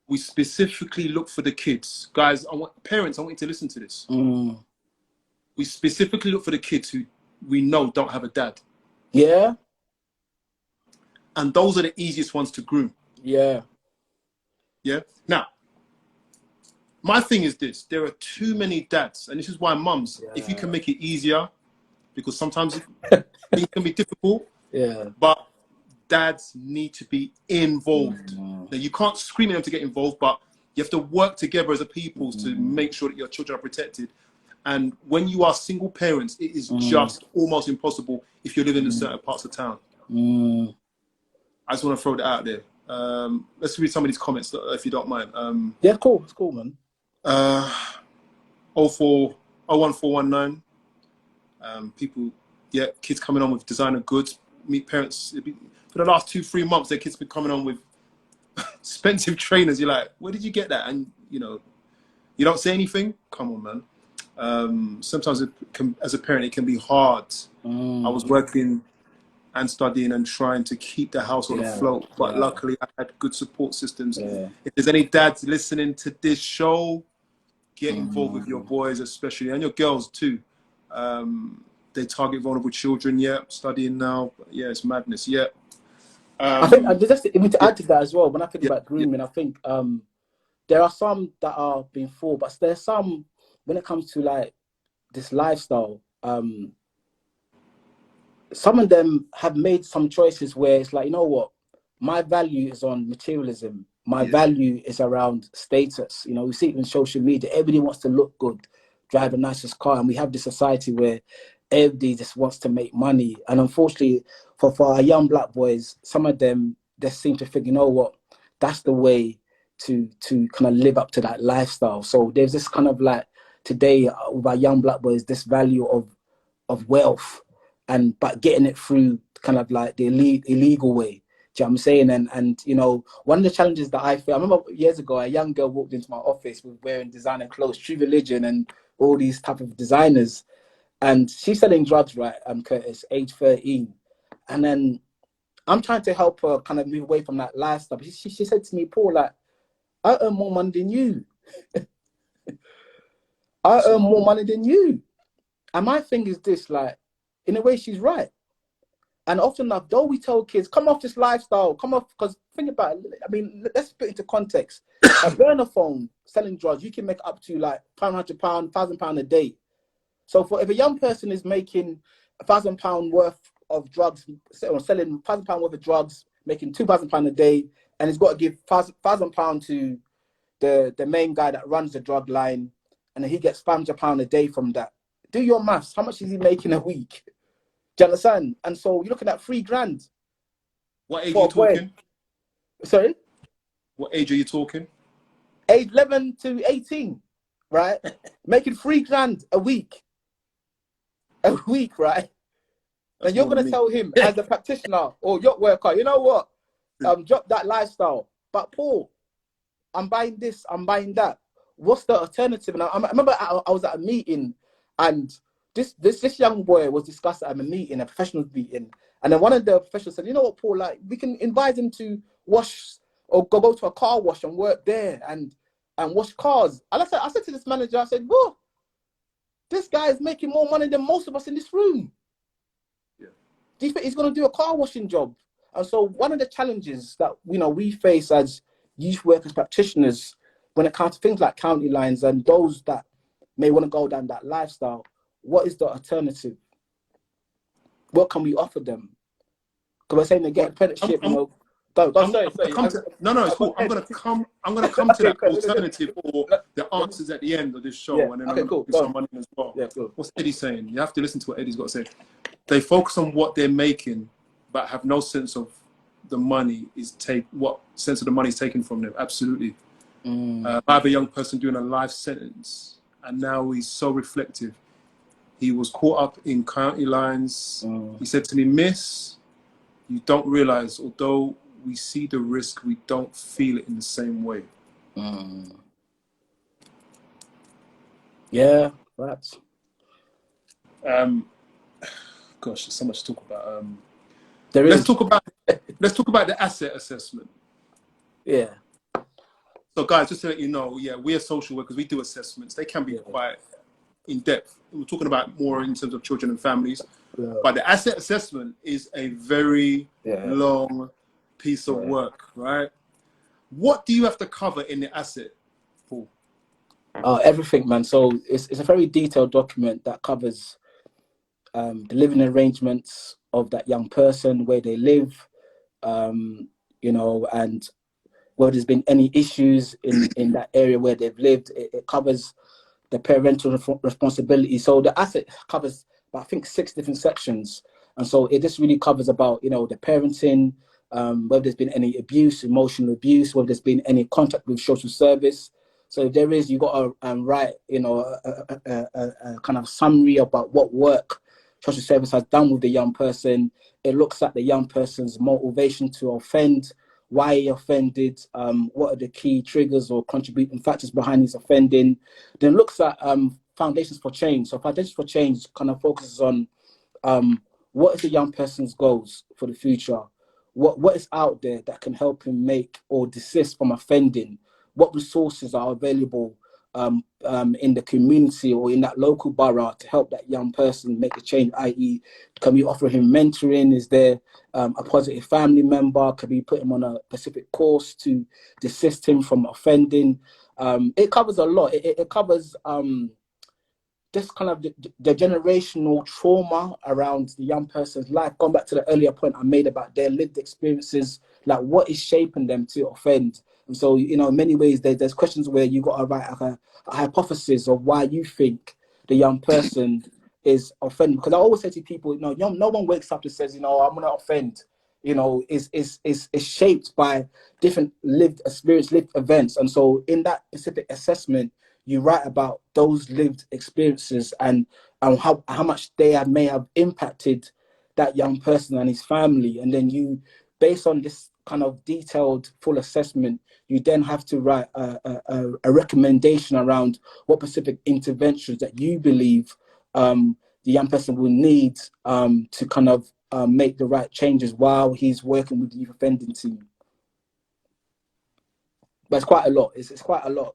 we specifically look for the kids, guys. Parents, I want you to listen to this. Mm. We specifically look for the kids who we know don't have a dad. Yeah. And those are the easiest ones to groom. Yeah. Yeah. Now, my thing is this: there are too many dads, and this is why mums, if you can make it easier, because sometimes things can be difficult. Yeah. But dads need to be involved. Now, you can't scream at them to get involved, but you have to work together as a people to make sure that your children are protected. And when you are single parents, it is just almost impossible if you're living in certain parts of town. I just want to throw that out there. Let's read some of these comments, if you don't mind. Yeah, cool. It's cool, man. 01419. People, kids coming on with designer goods. Meet parents. For the last 2-3 months, their kids been coming on with expensive trainers. You're like, where did you get that? And you know, you don't say anything. Come on, man. Sometimes as a parent, it can be hard. I was working and studying and trying to keep the household afloat, but luckily I had good support systems. If there's any dads listening to this show, get involved with your boys, especially, and your girls too. They target vulnerable children. Studying now. It's madness. I think just to add to that as well. When I think about grooming, I think there are some that are being for, but there's some when it comes to like this lifestyle. Some of them have made some choices where it's like, you know what, my value is on materialism. My value is around status. You know, we see it in social media. Everybody wants to look good, drive the nicest car, and we have this society where everybody just wants to make money. And unfortunately, for our young black boys, some of them just seem to think, you know what, that's the way to kind of live up to that lifestyle. So there's this kind of like today with our young black boys, this value of wealth, but getting it through kind of like the illegal way. Do you know what I'm saying? And you know, one of the challenges that I feel, I remember years ago, a young girl walked into my office with wearing designer clothes, True Religion and all these type of designers. And she's selling drugs, right, Curtis, age 13. And then I'm trying to help her kind of move away from that lifestyle. She said to me, Paul, like, I earn more money than you. I earn more money than you. And my thing is this, like, in a way, she's right. And often enough, though we tell kids, come off this lifestyle, come off, because think about it, I mean, let's put it into context. A burner phone selling drugs, you can make up to like £500, £1,000 a day. So if a young person is making £1,000 worth of drugs, or selling £1,000 worth of drugs, making £2,000 a day, and he's got to give £1,000 to the main guy that runs the drug line, and then he gets £500 a day from that. Do your maths. How much is he making a week? Do you understand? And so you're looking at £3,000. What age are you talking? Sorry? What age are you talking? Age 11 to 18, right? Making £3,000 a week. A week, right? That's and you're going to tell him as a practitioner or yacht worker, you know what? Drop that lifestyle. But Paul, I'm buying this, I'm buying that. What's the alternative? And I remember I was at a meeting, and this young boy was discussed at a meeting, a professional meeting. And then one of the professionals said, you know what, Paul, like, we can invite him to wash or go to a car wash and work there and wash cars. And I said to this manager, I said, whoa, this guy is making more money than most of us in this room. Yeah. Do you think he's going to do a car washing job? And so one of the challenges that, you know, we face as youth workers practitioners when it comes to things like county lines and those that may want to go down that lifestyle, what is the alternative? What can we offer them? Because we're saying they get apprenticeship, you know. Sorry. No, it's cool. I'm gonna come to Okay, that alternative or the answers at the end of this show, yeah. and then Okay, I'm cool. gonna do someone as well. Yeah, cool. What's Eddie saying? You have to listen to what Eddie's got to say. They focus on what they're making, but have no sense of the money what sense of the money is taken from them. Absolutely. I have a young person doing a life sentence, and now he's so reflective. He was caught up in county lines. He said to me, "Miss, you don't realize, although we see the risk, we don't feel it in the same way." Yeah, that's. Gosh, there's so much to talk about. Let's talk about the asset assessment. Yeah. So, guys, just to let you know, yeah, we are social workers. We do assessments. They can be quite in depth. We're talking about more in terms of children and families. Yeah. But the asset assessment is a very long piece of work, right? What do you have to cover in the asset, Paul? Everything, man. So it's a very detailed document that covers the living arrangements of that young person, where they live, you know, and where there's been any issues in that area where they've lived. It covers the parental responsibility. So the asset covers about, I think, 6 different sections. And so it just really covers about, you know, the parenting, whether there's been any abuse, emotional abuse, whether there's been any contact with social service. So if there is, you got to write, you know, a kind of summary about what work social service has done with the young person. It looks at the young person's motivation to offend, why he offended, what are the key triggers or contributing factors behind his offending. Then looks at foundations for change. So foundations for change kind of focuses on what is the young person's goals for the future? What is out there that can help him make or desist from offending? What resources are available in the community or in that local borough to help that young person make the change, i.e. can we offer him mentoring? Is there a positive family member? Can we put him on a specific course to desist him from offending? It covers a lot. It covers just kind of the generational trauma around the young person's life. Going back to the earlier point I made about their lived experiences, like what is shaping them to offend. And so, you know, in many ways, there's questions where you got to write a hypothesis of why you think the young person is offended. Because I always say to people, you know, no one wakes up and says, you know, I'm going to offend. You know, is shaped by different lived experience, lived events. And so in that specific assessment, you write about those lived experiences and how much they may have impacted that young person and his family. And then you, based on this kind of detailed full assessment, you then have to write a recommendation around what specific interventions that you believe the young person will need to kind of make the right changes while he's working with the youth offending team. But it's quite a lot. It's quite a lot.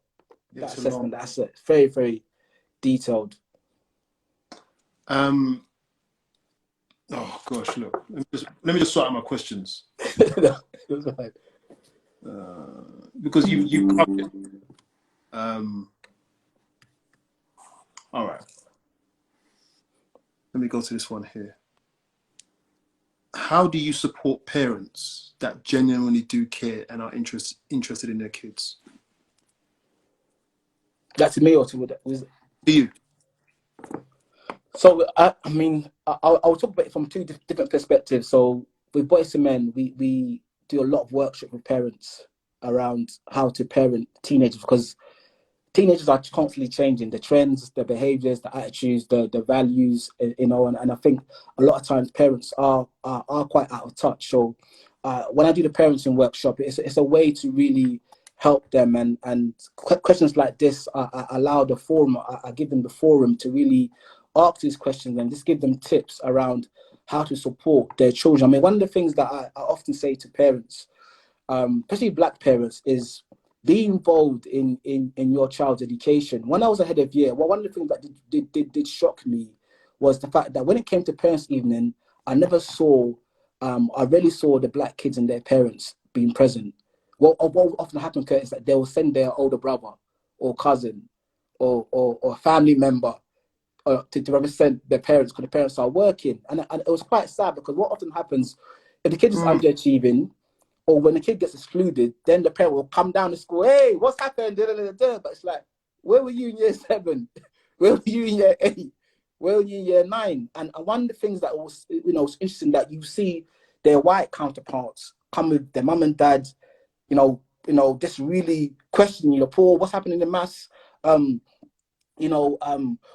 That assessment, that's it. Very, very detailed. Oh gosh, look. Let me just sort out my questions. Because you covered it. All right. Let me go to this one here. How do you support parents that genuinely do care and are interested in their kids? That's me or to you? So I mean, I'll talk about it from 2 different perspectives. So with Boys to Men, we do a lot of workshop with parents around how to parent teenagers, because teenagers are constantly changing, the trends, the behaviors, the attitudes, the values, you know, and I think a lot of times parents are quite out of touch. So when I do the parenting workshop, it's a way to really help them, and questions like this I allow the forum, I give them the forum to really ask these questions and just give them tips around how to support their children. I mean, one of the things that I often say to parents, especially Black parents, is be involved in your child's education. When I was ahead of year, well, one of the things that did shock me was the fact that when it came to parents' evening, I never saw, I rarely saw the black kids and their parents being present. What often happened, Kurt, is that they will send their older brother or cousin or family member to represent their parents because the parents are working. And it was quite sad because what often happens, if the kid is underachieving, or when the kid gets excluded, then the parent will come down to school, hey, what's happened? Da, da, da, da. But it's like, where were you in year 7? Where were you in year 8? Where were you in year 9? And one of the things that was, was interesting, that you see their white counterparts come with their mum and dad, just really questioning, Paul, what's happening in maths?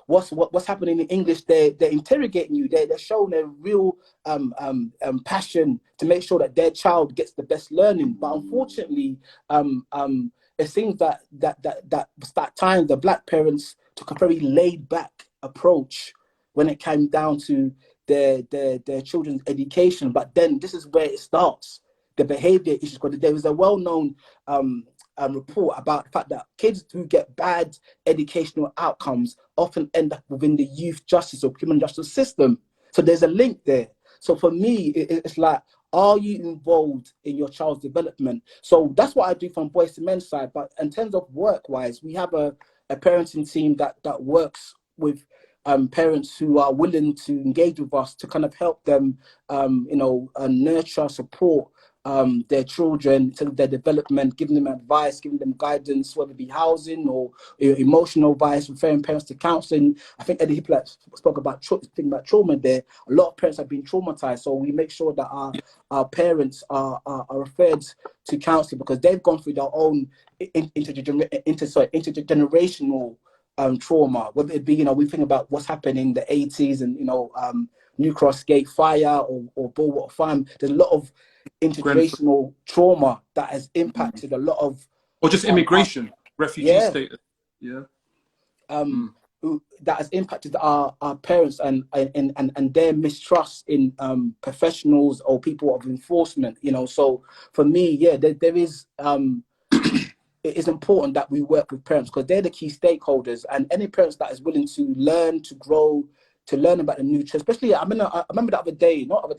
What's happening in English? They're interrogating you. They're showing a real passion to make sure that their child gets the best learning. But unfortunately, it seems that time the black parents took a very laid back approach when it came down to their children's education. But then this is where it starts. The behavior issues, because there is a well-known report about the fact that kids who get bad educational outcomes often end up within the youth justice or criminal justice system. So there's a link there. So for me, it's like, are you involved in your child's development? So that's what I do from Boys to Men's side. But in terms of work-wise, we have a parenting team that works with parents who are willing to engage with us to kind of help them, nurture, support their children to their development, giving them advice, giving them guidance, whether it be housing or emotional advice, referring parents to counselling. I think Eddie Hippler spoke about trauma there. A lot of parents have been traumatized, so we make sure that our parents are referred to counselling because they've gone through their own intergenerational trauma. Whether it be, we think about what's happened in the 80s and New Cross Gate fire or Bulwark Farm. There's a lot of intergenerational trauma that has impacted a lot of, or just immigration, refugee status, that has impacted our parents and their mistrust in professionals or people of enforcement. So for me, there is it is important that we work with parents because they're the key stakeholders, and any parents that is willing to learn, to grow, to learn about the new church. Especially, I remember a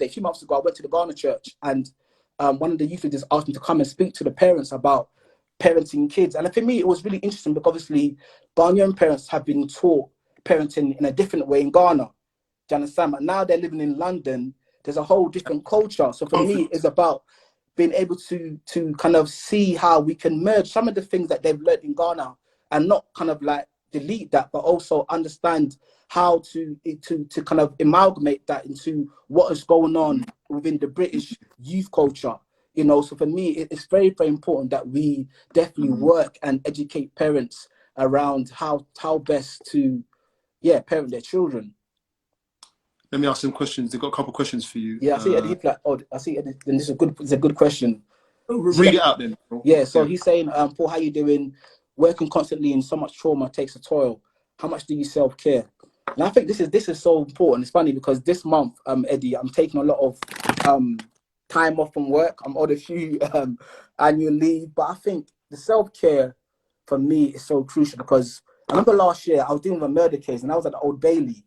few months ago, I went to the Ghana church, and one of the youth leaders asked me to come and speak to the parents about parenting kids. And for me, it was really interesting because obviously Ghanaian parents have been taught parenting in a different way in Ghana. Do you understand? But now they're living in London, there's a whole different culture. So for me, it's about being able to kind of see how we can merge some of the things that they've learned in Ghana and not kind of like delete that, but also understand how to kind of amalgamate that into what is going on within the British youth culture. So for me, it's very, very important that we definitely work and educate parents around how best to parent their children. Let me ask some questions. They've got a couple of questions for you. Yeah, I see Eddie. I see Eddie. And this is it's a good question. Read it out then. Yeah, so he's saying, Paul, how you doing? Working constantly in so much trauma takes a toll. How much do you self-care? And I think this is so important. It's funny because this month, Eddie, I'm taking a lot of time off from work. I'm on a few annual leave, but I think the self-care for me is so crucial because I remember last year I was dealing with a murder case and I was at the Old Bailey.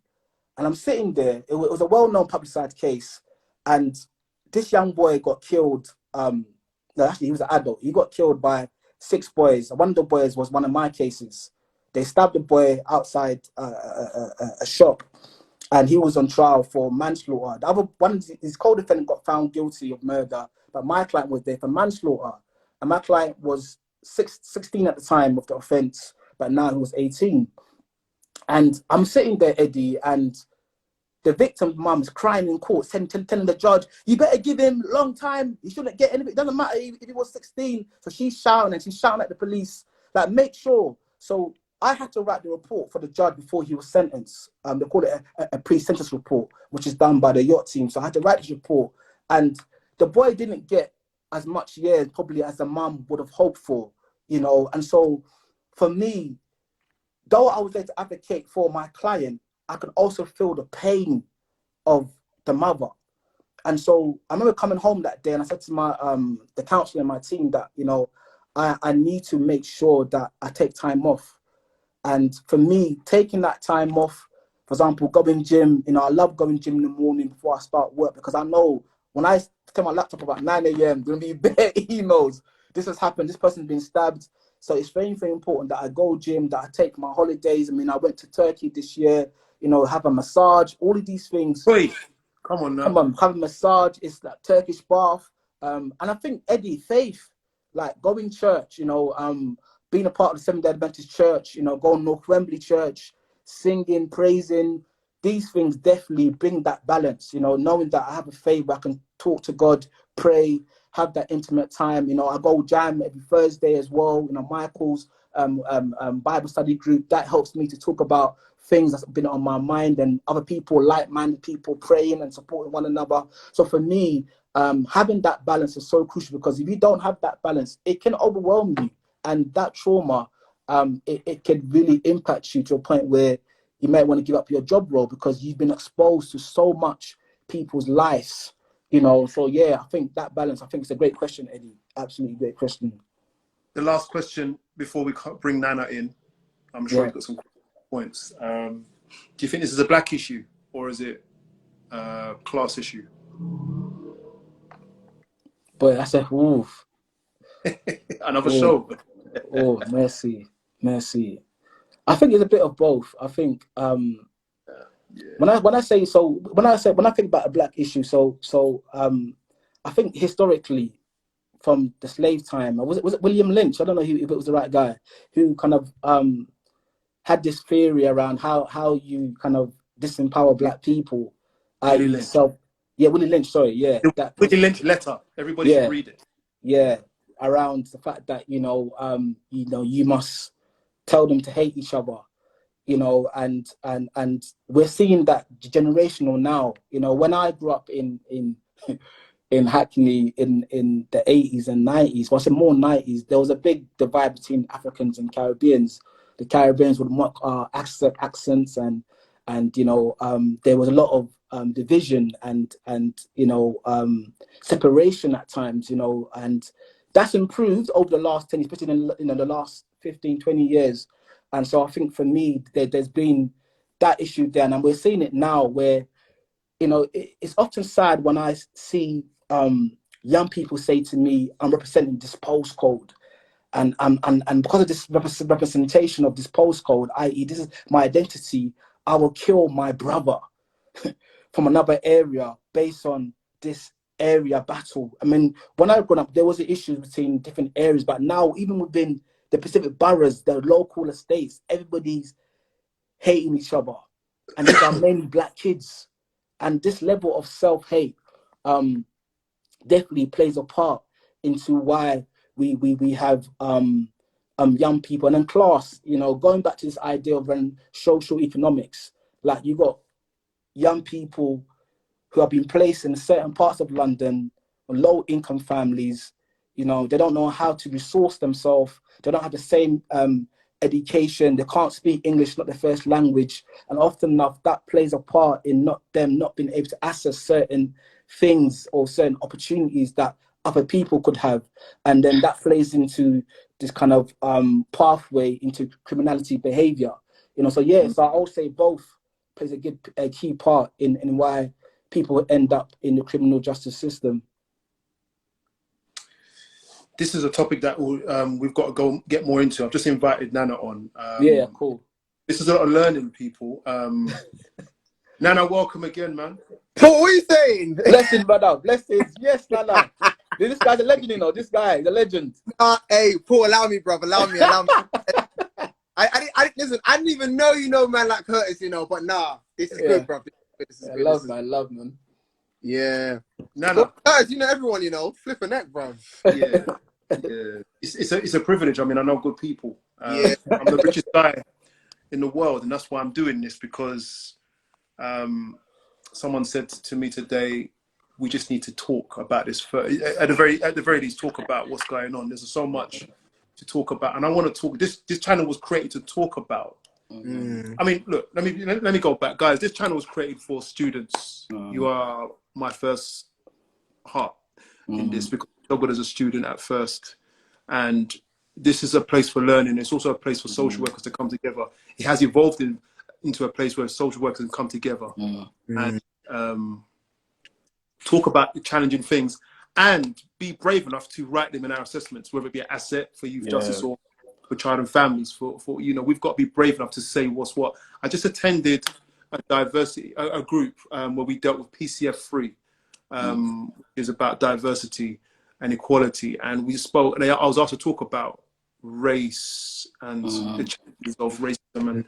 And I'm sitting there. It was a well-known publicized case, and this young boy got killed. No, actually, he was an adult. He got killed by 6 boys. One of the boys was one of my cases. They stabbed the boy outside a shop, and he was on trial for manslaughter. The other one, his co-defendant, got found guilty of murder, but my client was there for manslaughter, and my client was 16 at the time of the offence, but now he was 18. And I'm sitting there, Eddie, and the victim's mum is crying in court, telling the judge, you better give him long time. He shouldn't get anything. It doesn't matter if he was 16. So she's shouting and she's shouting at the police, like, make sure. So I had to write the report for the judge before he was sentenced. They call it a pre-sentence report, which is done by the yacht team. So I had to write this report. And the boy didn't get as much years probably as the mum would have hoped for, And so for me, though I was there to advocate for my client, I could also feel the pain of the mother. And so I remember coming home that day and I said to my the counselor in my team that, I need to make sure that I take time off. And for me, taking that time off, for example, going gym, I love going gym in the morning before I start work, because I know when I turn my laptop about 9 a.m., there'll be bare emails. This has happened. This person's been stabbed. So it's very, very important that I go gym, that I take my holidays. I mean, I went to Turkey this year, have a massage, all of these things. Wait, come on now. Come on, have a massage. It's that Turkish bath. And I think, Eddie, faith, like going church, being a part of the Seventh-day Adventist Church, going North Wembley Church, singing, praising, these things definitely bring that balance, knowing that I have a faith where I can talk to God, pray, have that intimate time. I go jam every Thursday as well, Michael's Bible study group. That helps me to talk about things that's been on my mind, and other people, like-minded people, praying and supporting one another. So for me, having that balance is so crucial, because if you don't have that balance, it can overwhelm you. And that trauma, it can really impact you to a point where you might want to give up your job role, because you've been exposed to so much people's lives, So yeah, I think that balance, I think it's a great question, Eddie. Absolutely great question. The last question before we bring Nana in, I'm sure you've got some points. Do you think this is a black issue, or is it a class issue? But I said, oof. Another show. Oh, mercy. I think it's a bit of both. I think when I think about a black issue, I think historically, from the slave time, was it William Lynch? I don't know if it was the right guy, who kind of had this theory around how you kind of disempower black people. Willie Lynch. Willie Lynch. Sorry, yeah, Willie Lynch letter. Everybody should read it. Yeah, around the fact that you must tell them to hate each other, and we're seeing that generational now. When I grew up in in Hackney in the 80s and 90s, well, I said more 90s, there was a big divide between Africans and Caribbeans. The Caribbeans would mock our accents, and there was a lot of division and separation at times, and that's improved over the last 10, especially in the last 15, 20 years. And so I think for me, there's been that issue there, and we're seeing it now where, it's often sad when I see young people say to me, I'm representing this postcode. And because of this representation of this postcode, i.e., this is my identity, I will kill my brother from another area based on this area battle. I mean, when I grew up, there was an issue between different areas, but now even within the Pacific boroughs, the local estates, everybody's hating each other, and these are mainly black kids. And this level of self-hate definitely plays a part into why we have young people. And then class, going back to this idea of social economics, like you got young people who have been placed in certain parts of London, low income families, they don't know how to resource themselves. They don't have the same education. They can't speak English, not their first language. And often enough, that plays a part in them not being able to access certain things or certain opportunities that other people could have. And then that plays into this kind of pathway into criminality behavior. So I'll say both plays a key part in why people end up in the criminal justice system. This is a topic that we've got to go get more into. I've just invited Nana on. Cool. This is a lot of learning, people. Nana, welcome again, man. Paul, what are you saying? Blessings, brother. Blessings. Yes, Nana. This guy's a legend, This guy is a legend. Hey, Paul, allow me, brother. Allow me. Listen, I didn't even know man like Curtis, but nah, this is good, bro. This is good. I love, man. Yeah. Nana. Curtis, everyone, flip a neck, bro. Yeah. It's a privilege. I mean, I know good people. I'm the richest guy in the world, and that's why I'm doing this, because someone said to me today, we just need to talk about this at the very least, talk about what's going on. There's so much to talk about, and I want to talk. This channel was created to talk about. I mean, look, let me go back, guys. This channel was created for students. You are my first heart in this, because I struggled as a student at first. And this is a place for learning. It's also a place for social workers to come together. It has evolved into a place where social workers can come together and talk about the challenging things and be brave enough to write them in our assessments, whether it be an asset for youth justice or for child and families. For we've got to be brave enough to say what's what. I just attended a group where we dealt with PCF3, which is about diversity and equality, and we spoke. And I was asked to talk about race and the challenges of racism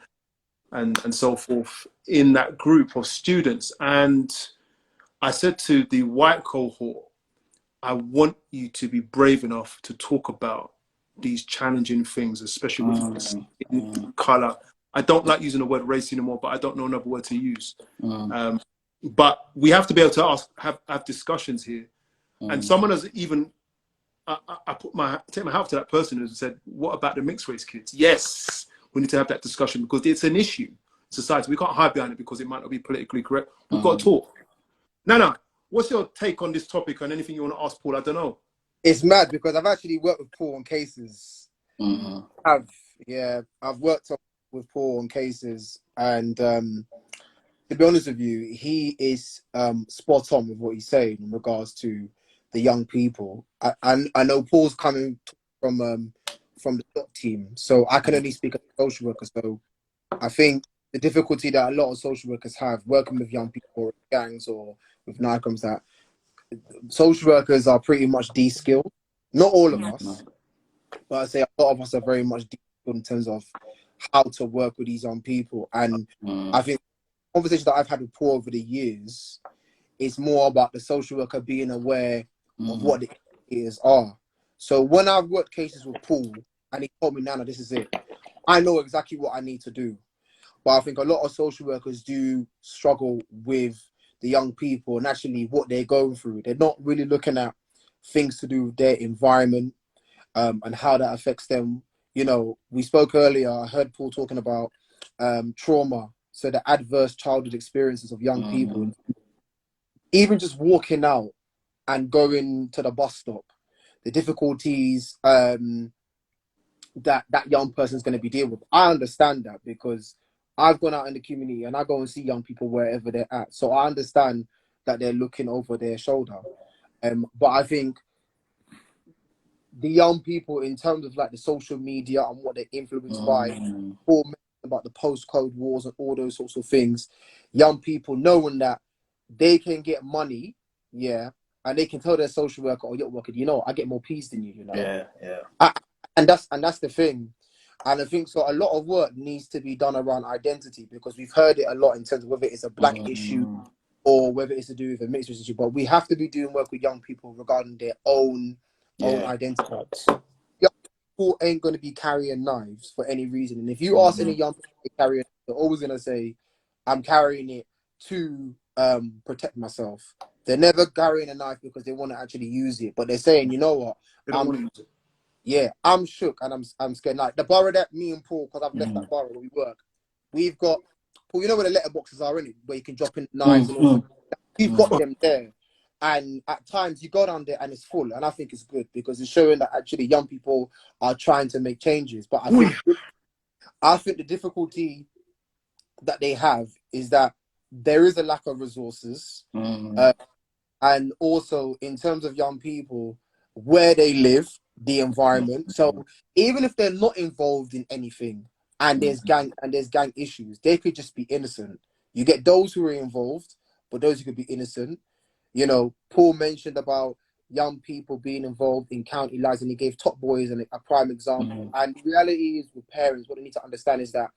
and so forth in that group of students. And I said to the white cohort, I want you to be brave enough to talk about these challenging things, especially with skin color. I don't like using the word race anymore, but I don't know another word to use. But we have to be able to have discussions here. And someone has even, I take my hat to that person who said, what about the mixed race kids? Yes, we need to have that discussion because it's an issue in society. We can't hide behind it because it might not be politically correct. We've got to talk. Nana, what's your take on this topic and anything you want to ask Paul? I don't know. It's mad because I've actually worked with Paul on cases. I've worked with Paul on cases, and to be honest with you, he is spot on with what he's saying in regards to the young people. I know Paul's coming from the top team, so I can only speak as a social worker. So I think the difficulty that a lot of social workers have working with young people or gangs or with NICOMs, that social workers are pretty much de-skilled. Not all of us, but I say a lot of us are very much de-skilled in terms of how to work with these young people. And I think the conversation that I've had with Paul over the years is more about the social worker being aware of what the indicators are. So when I've worked cases with Paul and he told me, Nana, this is it, I know exactly what I need to do. But I think a lot of social workers do struggle with the young people and actually what they're going through. They're not really looking at things to do with their environment and how that affects them. You know, we spoke earlier, I heard Paul talking about trauma, so the adverse childhood experiences of young people. Even just walking out and going to the bus stop, the difficulties that young person's going to be dealing with. I understand that because I've gone out in the community and I go and see young people wherever they're at. So I understand that they're looking over their shoulder. But I think the young people, in terms of like the social media and what they're influenced by, all about the postcode wars and all those sorts of things, young people knowing that they can get money, and they can tell their social worker or your worker, you know, I get more peas than you, you know. And that's the thing. And I think so a lot of work needs to be done around identity, because we've heard it a lot in terms of whether it's a black issue or whether it's to do with a mixed race issue. But we have to be doing work with young people regarding their own identity. Young people ain't going to be carrying knives for any reason. And if you ask any young people to carry it, they're always going to say, I'm carrying it to protect myself. They're never carrying a knife because they want to actually use it. But they're saying, you know what? I'm shook and I'm scared. Like the borough that me and Paul, because I've left that borough where we work, we've got, Paul, you know where the letterboxes are in it, where you can drop in knives and all. We've got them there. And at times you go down there and it's full. And I think it's good because it's showing that actually young people are trying to make changes. But I think the difficulty that they have is that there is a lack of resources. And also in terms of young people, where they live, the environment. So even if they're not involved in anything and there's gang issues, they could just be innocent. You get those who are involved, but those who could be innocent. You know, Paul mentioned about young people being involved in county lives, and he gave Top Boys a prime example. And the reality is with parents, what they need to understand is that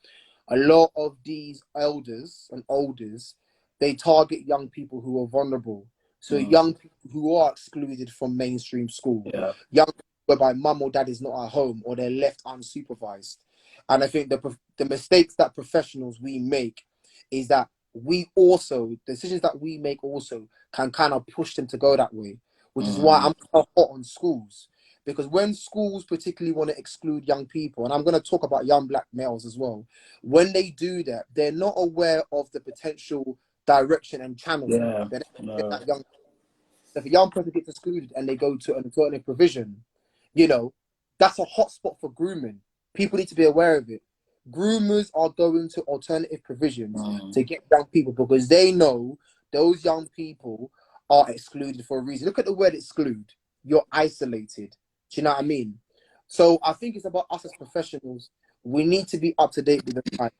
a lot of these elders and olders, they target young people who are vulnerable. So young people who are excluded from mainstream school, young people whereby mum or dad is not at home or they're left unsupervised. And I think the mistakes that professionals we make is that we also, decisions that we make also can kind of push them to go that way, which is why I'm so hot on schools. Because when schools particularly want to exclude young people, and I'm going to talk about young black males as well, when they do that, they're not aware of the potential direction and channel that if a young person gets excluded and they go to an alternative provision, you know, that's a hotspot for grooming. People need to be aware of it. Groomers are going to alternative provisions to get young people because they know those young people are excluded for a reason. Look at the word exclude. You're isolated. Do you know what I mean? So I think it's about us as professionals. We need to be up to date with the times.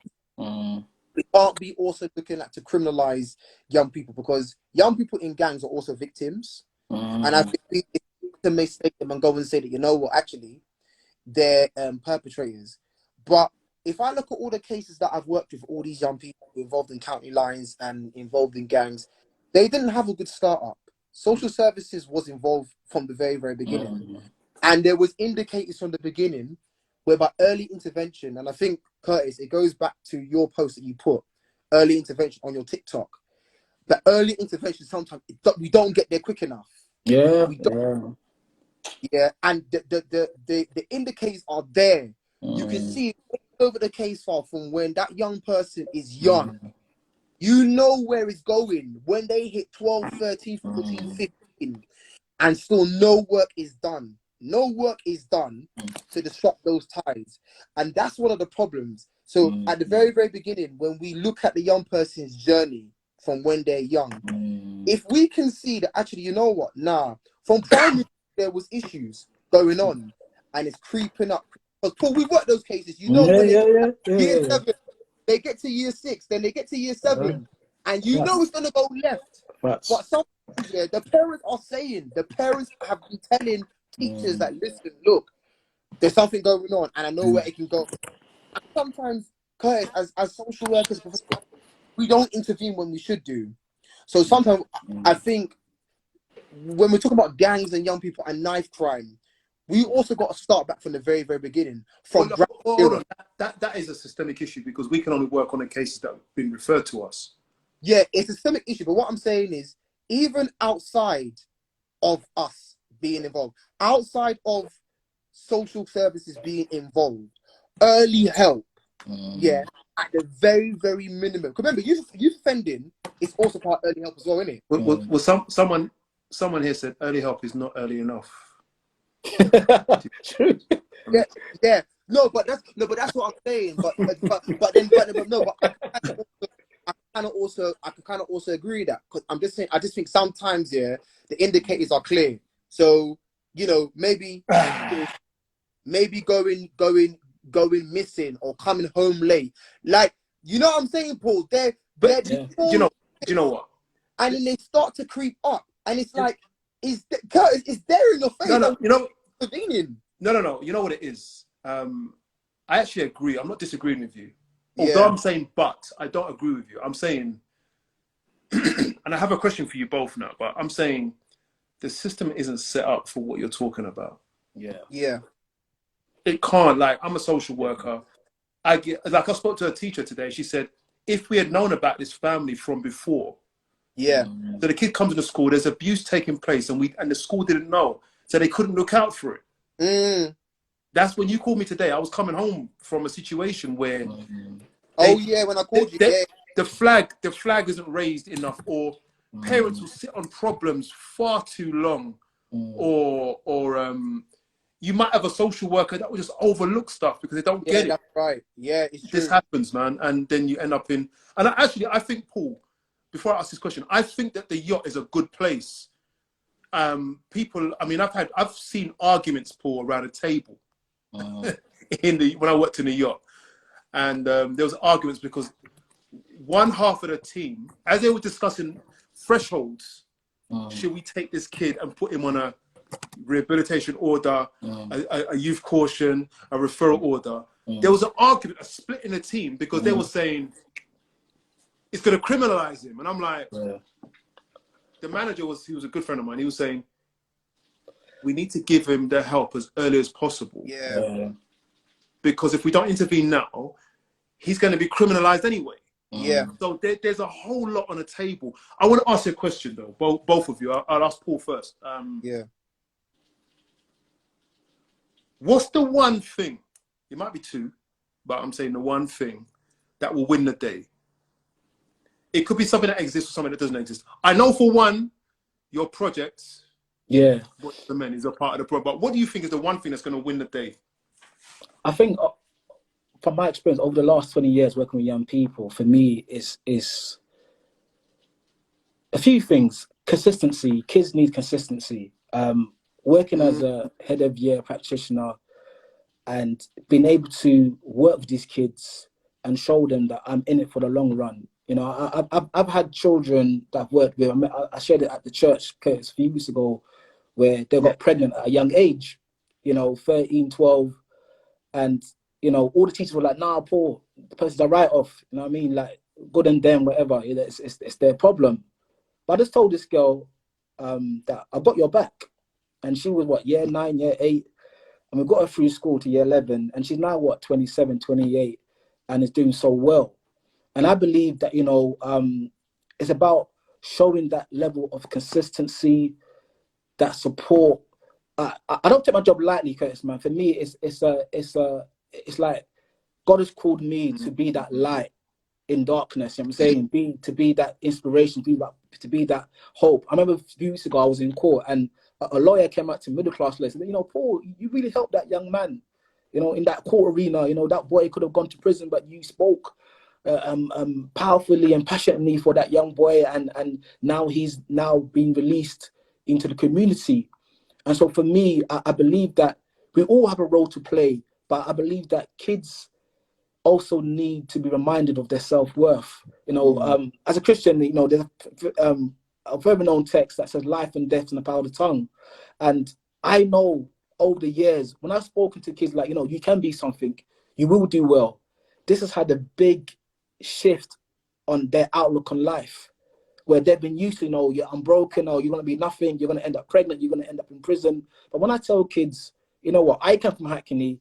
We can't be also looking at to criminalize young people because young people in gangs are also victims. And I think we need to mistake them and go and say that, you know what, actually, they're perpetrators. But if I look at all the cases that I've worked with, all these young people involved in county lines and involved in gangs, they didn't have a good start up. Social services was involved from the very, very beginning. And there was indicators from the beginning whereby early intervention, and I think, Curtis, it goes back to your post that you put, early intervention on your TikTok. The early intervention, sometimes we don't get there quick enough. Yeah. We don't. Yeah, and the indicators are there. You can see over the case file from when that young person is young. You know where it's going. When they hit 12, 13, 14, 15, and still no work is done. No work is done to disrupt those ties. And that's one of the problems. So at the very, very beginning, when we look at the young person's journey from when they're young, if we can see that actually, you know what, from primary, there was issues going on and it's creeping up. Because Paul, we've worked those cases, you know, when year 7, they get to year 6, then they get to year 7, and you know it's going to go left. But sometimes, the parents are saying, the parents have been telling teachers that, listen, look, there's something going on, and I know where it can go. And sometimes, Curtis, as social workers, we don't intervene when we should do. So sometimes, I think, when we're talking about gangs and young people and knife crime, we also got to start back from the very, very beginning. Hold on. That is a systemic issue because we can only work on the cases that have been referred to us. Yeah, it's a systemic issue. But what I'm saying is, even outside of us being involved, outside of social services being involved, early help, at the very, very minimum. Remember, youth offending is also part of early help as well, isn't it? Well, someone here said early help is not early enough. True. Yeah. No, but that's what I'm saying. But I can also agree with that because I'm just saying I just think sometimes the indicators are clear. So maybe going missing or coming home late, like you know what I'm saying, Paul. Do you know what? And then they start to creep up, and it's like, is there in your face? No, convenient. No. You know what it is? I actually agree. I'm not disagreeing with you. Although I'm saying, but I don't agree with you. I'm saying, and I have a question for you both now, but I'm saying the system isn't set up for what you're talking about. Yeah. It can't. Like, I'm a social worker. I spoke to a teacher today. She said, if we had known about this family from before, so the kid comes to school, there's abuse taking place, and the school didn't know, so they couldn't look out for it. That's when you called me today. I was coming home from a situation where when I called you, the flag isn't raised enough, or parents will sit on problems far too long, or you might have a social worker that will just overlook stuff because they don't get it. That's right. Yeah, it's true. This happens, man, and then you end up in. And I think, Paul, before I ask this question, I think that the yacht is a good place. People, I mean, I've seen arguments, Paul, around a table when I worked in the yacht, and there was arguments because one half of the team, as they were discussing thresholds, should we take this kid and put him on a rehabilitation order, a youth caution, a referral order? There was an argument, a split in the team because they were saying it's going to criminalize him, and I'm like, the manager he was a good friend of mine. He was saying we need to give him the help as early as possible. Because if we don't intervene now, he's going to be criminalized anyway. So there's a whole lot on the table. I want to ask you a question though, both of you. I'll ask Paul first. What's the one thing? It might be two, but I'm saying the one thing that will win the day. It could be something that exists or something that doesn't exist. I know for one, your project Yeah. What the men is a part of the problem. But what do you think is the one thing that's going to win the day? I think from my experience over the last 20 years working with young people, for me is a few things. Consistency. Kids need consistency. Working as a head of year practitioner and being able to work with these kids and show them that I'm in it for the long run. You know, I've had children that I've worked with. I shared it at the church, Curtis, a few weeks ago, where they Yeah. got pregnant at a young age, 13, 12. And, all the teachers were like, nah, Paul, the person's a write-off. You know what I mean? Like, good and them, whatever. It's their problem. But I just told this girl that I got your back. And she was, what, year 9, year 8? And we got her through school to year 11. And she's now, 27, 28, and is doing so well. And I believe that, it's about showing that level of consistency, that support. I don't take my job lightly, Curtis, man. For me, it's like God has called me to be that light in darkness. You know what I'm saying? To be that inspiration, to be that hope. I remember a few weeks ago I was in court and a lawyer came out to middle class lawyers and said, Paul, you really helped that young man. In that court arena, that boy could have gone to prison, but you spoke powerfully and passionately for that young boy, and now he's now being released into the community. And so for me, I believe that we all have a role to play, but I believe that kids also need to be reminded of their self-worth. As a Christian, there's a very known text that says life and death in the power of the tongue. And I know over the years, when I've spoken to kids like, you can be something, you will do well. This has had a big shift on their outlook on life, where they've been used to, you're unbroken, or you're going to be nothing, you're going to end up pregnant, you're going to end up in prison. But when I tell kids, I come from Hackney,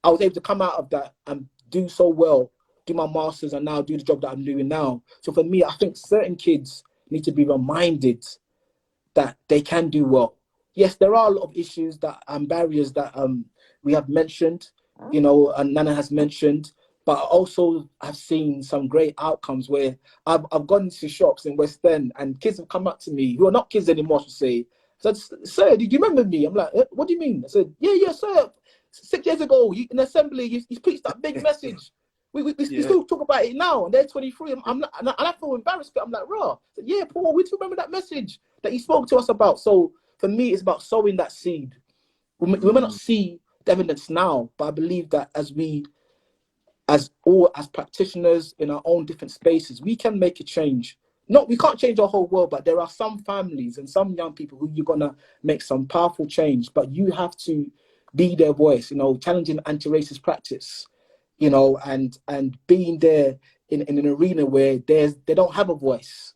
I was able to come out of that and do so well, do my masters, and now do the job that I'm doing now. So for me, I think certain kids need to be reminded that they can do well. Yes, there are a lot of issues and barriers that we have mentioned, and Nana has mentioned, but I also have seen some great outcomes where I've gone into shops in West End and kids have come up to me who are not kids anymore to say, sir, did you remember me? I'm like, what do you mean? I said, yeah, sir. 6 years ago, in assembly, you preached that big message. We still talk about it now, and they're 23. And I feel embarrassed. I'm like, raw. I said, yeah, Paul, we still remember that message that you spoke to us about. So for me, it's about sowing that seed. We may not see the evidence now, but I believe that as practitioners in our own different spaces, we can make a change. We can't change our whole world, but there are some families and some young people who you're gonna make some powerful change. But you have to be their voice, challenging anti-racist practice, and being there in an arena where they don't have a voice,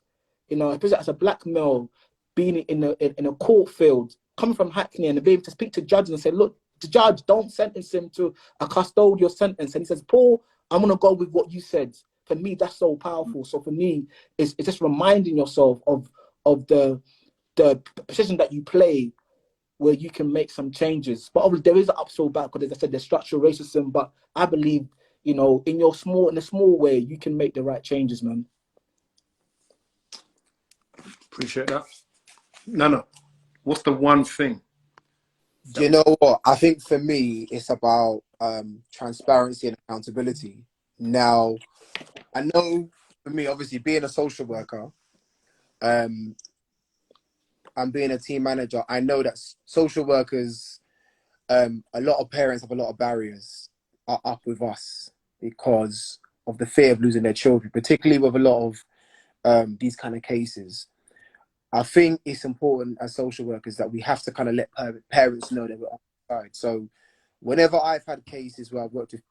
especially as a black male, being in a court field, coming from Hackney and being able to speak to judges and say, look, the judge, don't sentence him to a custodial sentence. And he says, Paul, I'm going to go with what you said. For me, that's so powerful. So for me, it's just reminding yourself of the position that you play where you can make some changes. But obviously there is an upside back because, as I said, there's structural racism. But I believe, in a small way, you can make the right changes, man. Appreciate that. Nana, what's the one thing? Do you know what? I think for me, it's about transparency and accountability. Now, I know for me, obviously, being a social worker and being a team manager, I know that social workers, a lot of parents have a lot of barriers are up with us because of the fear of losing their children, particularly with a lot of these kind of cases. I think it's important as social workers that we have to kind of let parents know that we're on the side. So whenever I've had cases where I've worked with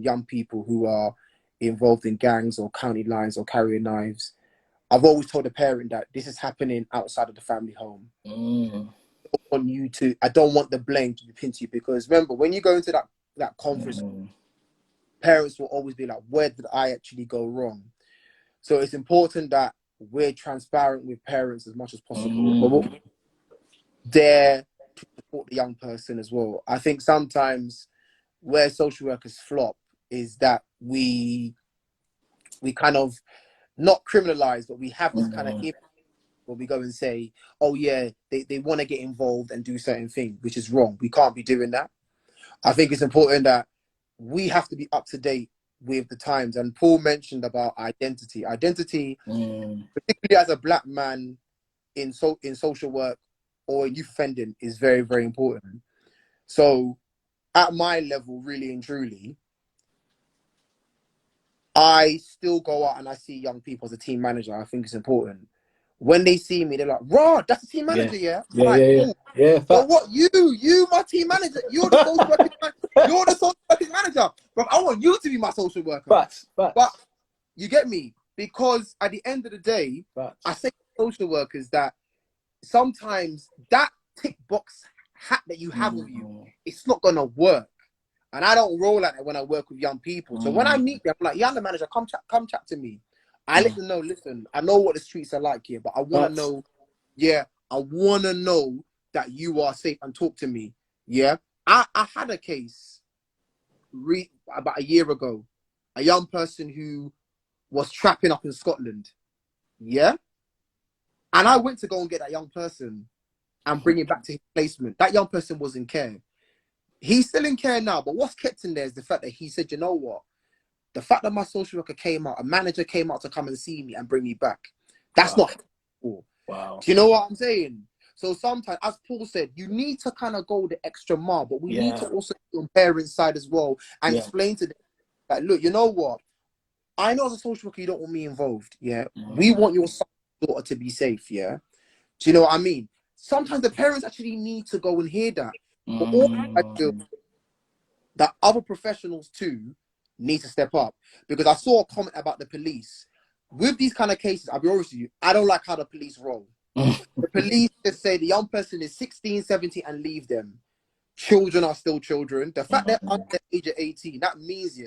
young people who are involved in gangs or county lines or carrying knives, I've always told the parent that this is happening outside of the family home. I don't want the blame to be pinned to you, because remember, when you go into that conference, parents will always be like, where did I actually go wrong? So it's important that we're transparent with parents as much as possible, but we're there to support the young person as well. I think sometimes where social workers flop is that we kind of not criminalize, but we have this kind of where we go and say, oh yeah, they want to get involved and do certain things, which is wrong. We can't be doing that. I think it's important that we have to be up to date with the times. And Paul mentioned about identity. Identity, particularly as a black man in social work or in youth offending, is very, very important. So at my level, really and truly, I still go out and I see young people as a team manager. I think it's important. When they see me, they're like, "Raw, that's the team manager, yeah." Cool. Yeah. So what? You, my team manager. You're the social working You're the social working manager, but I want you to be my social worker. But you get me, because at the end of the day, I say to social workers that sometimes that tick box hat that you have with you, it's not gonna work. And I don't roll like that when I work with young people. So when I meet them, I'm like, "Yeah, I'm the manager. Come chat to me." I let them know, listen, I know what the streets are like here, but I want to know, I want to know that you are safe and talk to me. Yeah. I had a case about a year ago, a young person who was trapping up in Scotland. Yeah. And I went to go and get that young person and bring him back to his placement. That young person was in care. He's still in care now, but what's kept him there is the fact that he said, you know what? The fact that my social worker came out, a manager came out to come and see me and bring me back, that's not cool. Wow. Do you know what I'm saying? So sometimes, as Paul said, you need to kind of go the extra mile, but we need to also be on parents' side as well and explain to them that, look, you know what? I know as a social worker, you don't want me involved. Yeah. We want your son or daughter to be safe. Yeah. Do you know what I mean? Sometimes the parents actually need to go and hear that. But all I feel that other professionals too need to step up, because I saw a comment about the police. With these kind of cases, I'll be honest with you, I don't like how the police roll. The police just say the young person is 16, 17 and leave them. Children are still children. The fact they're under the age of 18, that means,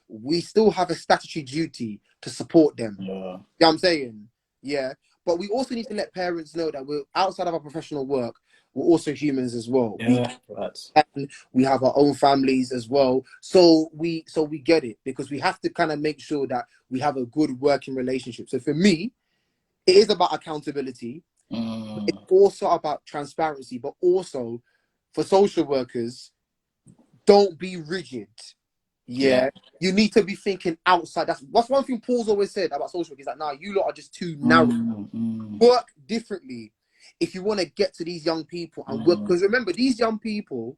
we still have a statutory duty to support them. You know what I'm saying? Yeah. But we also need to let parents know that we're outside of our professional work, we're also humans as well. We have our own families as well. So we get it, because we have to kind of make sure that we have a good working relationship. So for me, it is about accountability. It's also about transparency, but also for social workers, don't be rigid. You need to be thinking outside. That's one thing Paul's always said about social work. He's like, nah, you lot are just too narrow. Work differently if you want to get to these young people and work. Because remember, these young people,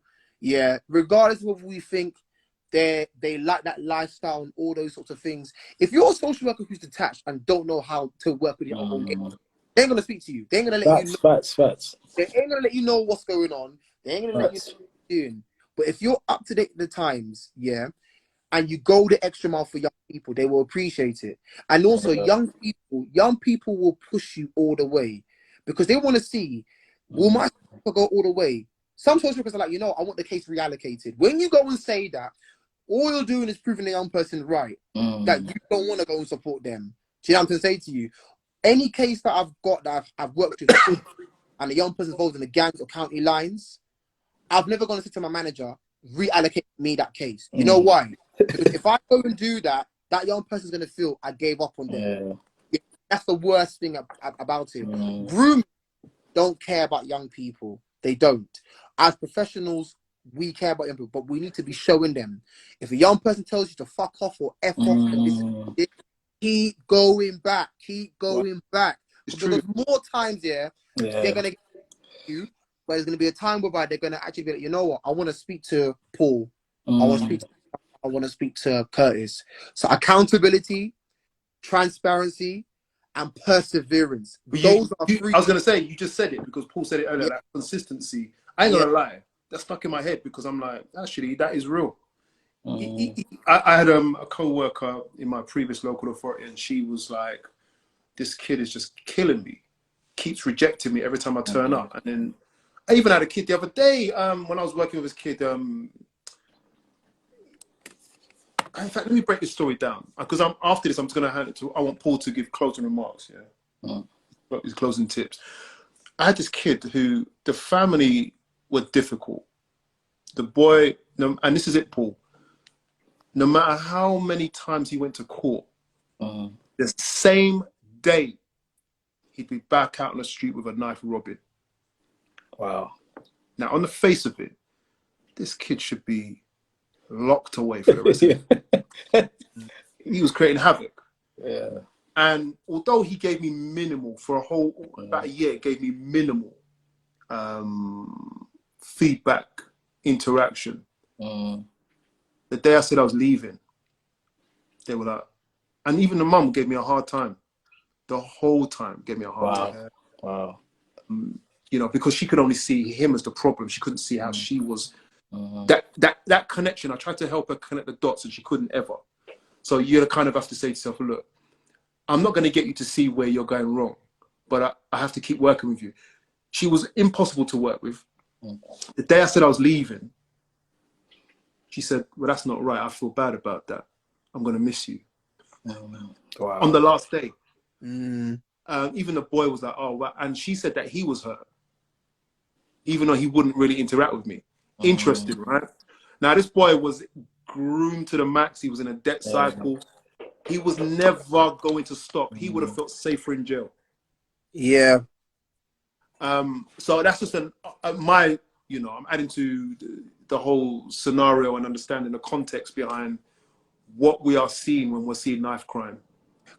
regardless of whether we think they like that lifestyle and all those sorts of things, if you're a social worker who's detached and don't know how to work with your own game, they ain't gonna speak to you. They ain't gonna let you know. Facts. They ain't gonna let you know what's going on. They ain't gonna let you know what you're doing. But if you're up to date with the times, and you go the extra mile for young people, they will appreciate it. And also, young people will push you all the way, because they want to see, will my social go all the way? Some social workers are like, I want the case reallocated. When you go and say that, all you're doing is proving the young person right, that you don't want to go and support them. Do you know what I'm trying to say to you? Any case that I've got that I've worked with and the young person's involved in the gangs or county lines, I've never gone to say to my manager, reallocate me that case. You know why? Because if I go and do that, that young person's going to feel I gave up on them. That's the worst thing about it. Groom don't care about young people. They don't. As professionals, we care about young people, but we need to be showing them. If a young person tells you to fuck off or F off, and this, keep going back. Keep going back. Because more times, they're going to get you, but there's going to be a time whereby they're going to actually be like, you know what? I want to speak to Paul. I want to speak to Curtis. So accountability, transparency, and perseverance. Those are three. I was going to say, you just said it, because Paul said it earlier, that consistency. I ain't going to lie. That's stuck in my head, because I'm like, actually, that is real. I had a co-worker in my previous local authority, and she was like, this kid is just killing me. Keeps rejecting me every time I turn up. And then I even had a kid the other day, when I was working with this kid. In fact, let me break this story down, because after this, I'm just going to hand it to. I want Paul to give closing remarks. His closing tips. I had this kid who the family were difficult. The boy, and this is it, Paul. No matter how many times he went to court, the same day he'd be back out on the street with a knife robbing. Wow. Now, on the face of it, this kid should be locked away for the rest of it. He was creating havoc. Yeah. And although he gave me minimal, for a whole, about a year, gave me minimal feedback, interaction. The day I said I was leaving, they were like, and even the mum gave me a hard time. The whole time gave me a hard time. Wow. You know, because she could only see him as the problem. She couldn't see how she was. That connection, I tried to help her connect the dots and she couldn't ever. So you kind of have to say to yourself, look, I'm not going to get you to see where you're going wrong, but I have to keep working with you. She was impossible to work with. The day I said I was leaving, she said, well, that's not right. I feel bad about that. I'm going to miss you. Wow. On the last day. Even the boy was like, oh, wow. And she said that he was hurt, even though he wouldn't really interact with me. Interesting, right? Now, this boy was groomed to the max. He was in a debt cycle. He was never going to stop. He would have felt safer in jail. Yeah. So that's just my, you know, I'm adding to the whole scenario and understanding the context behind what we are seeing when we're seeing knife crime.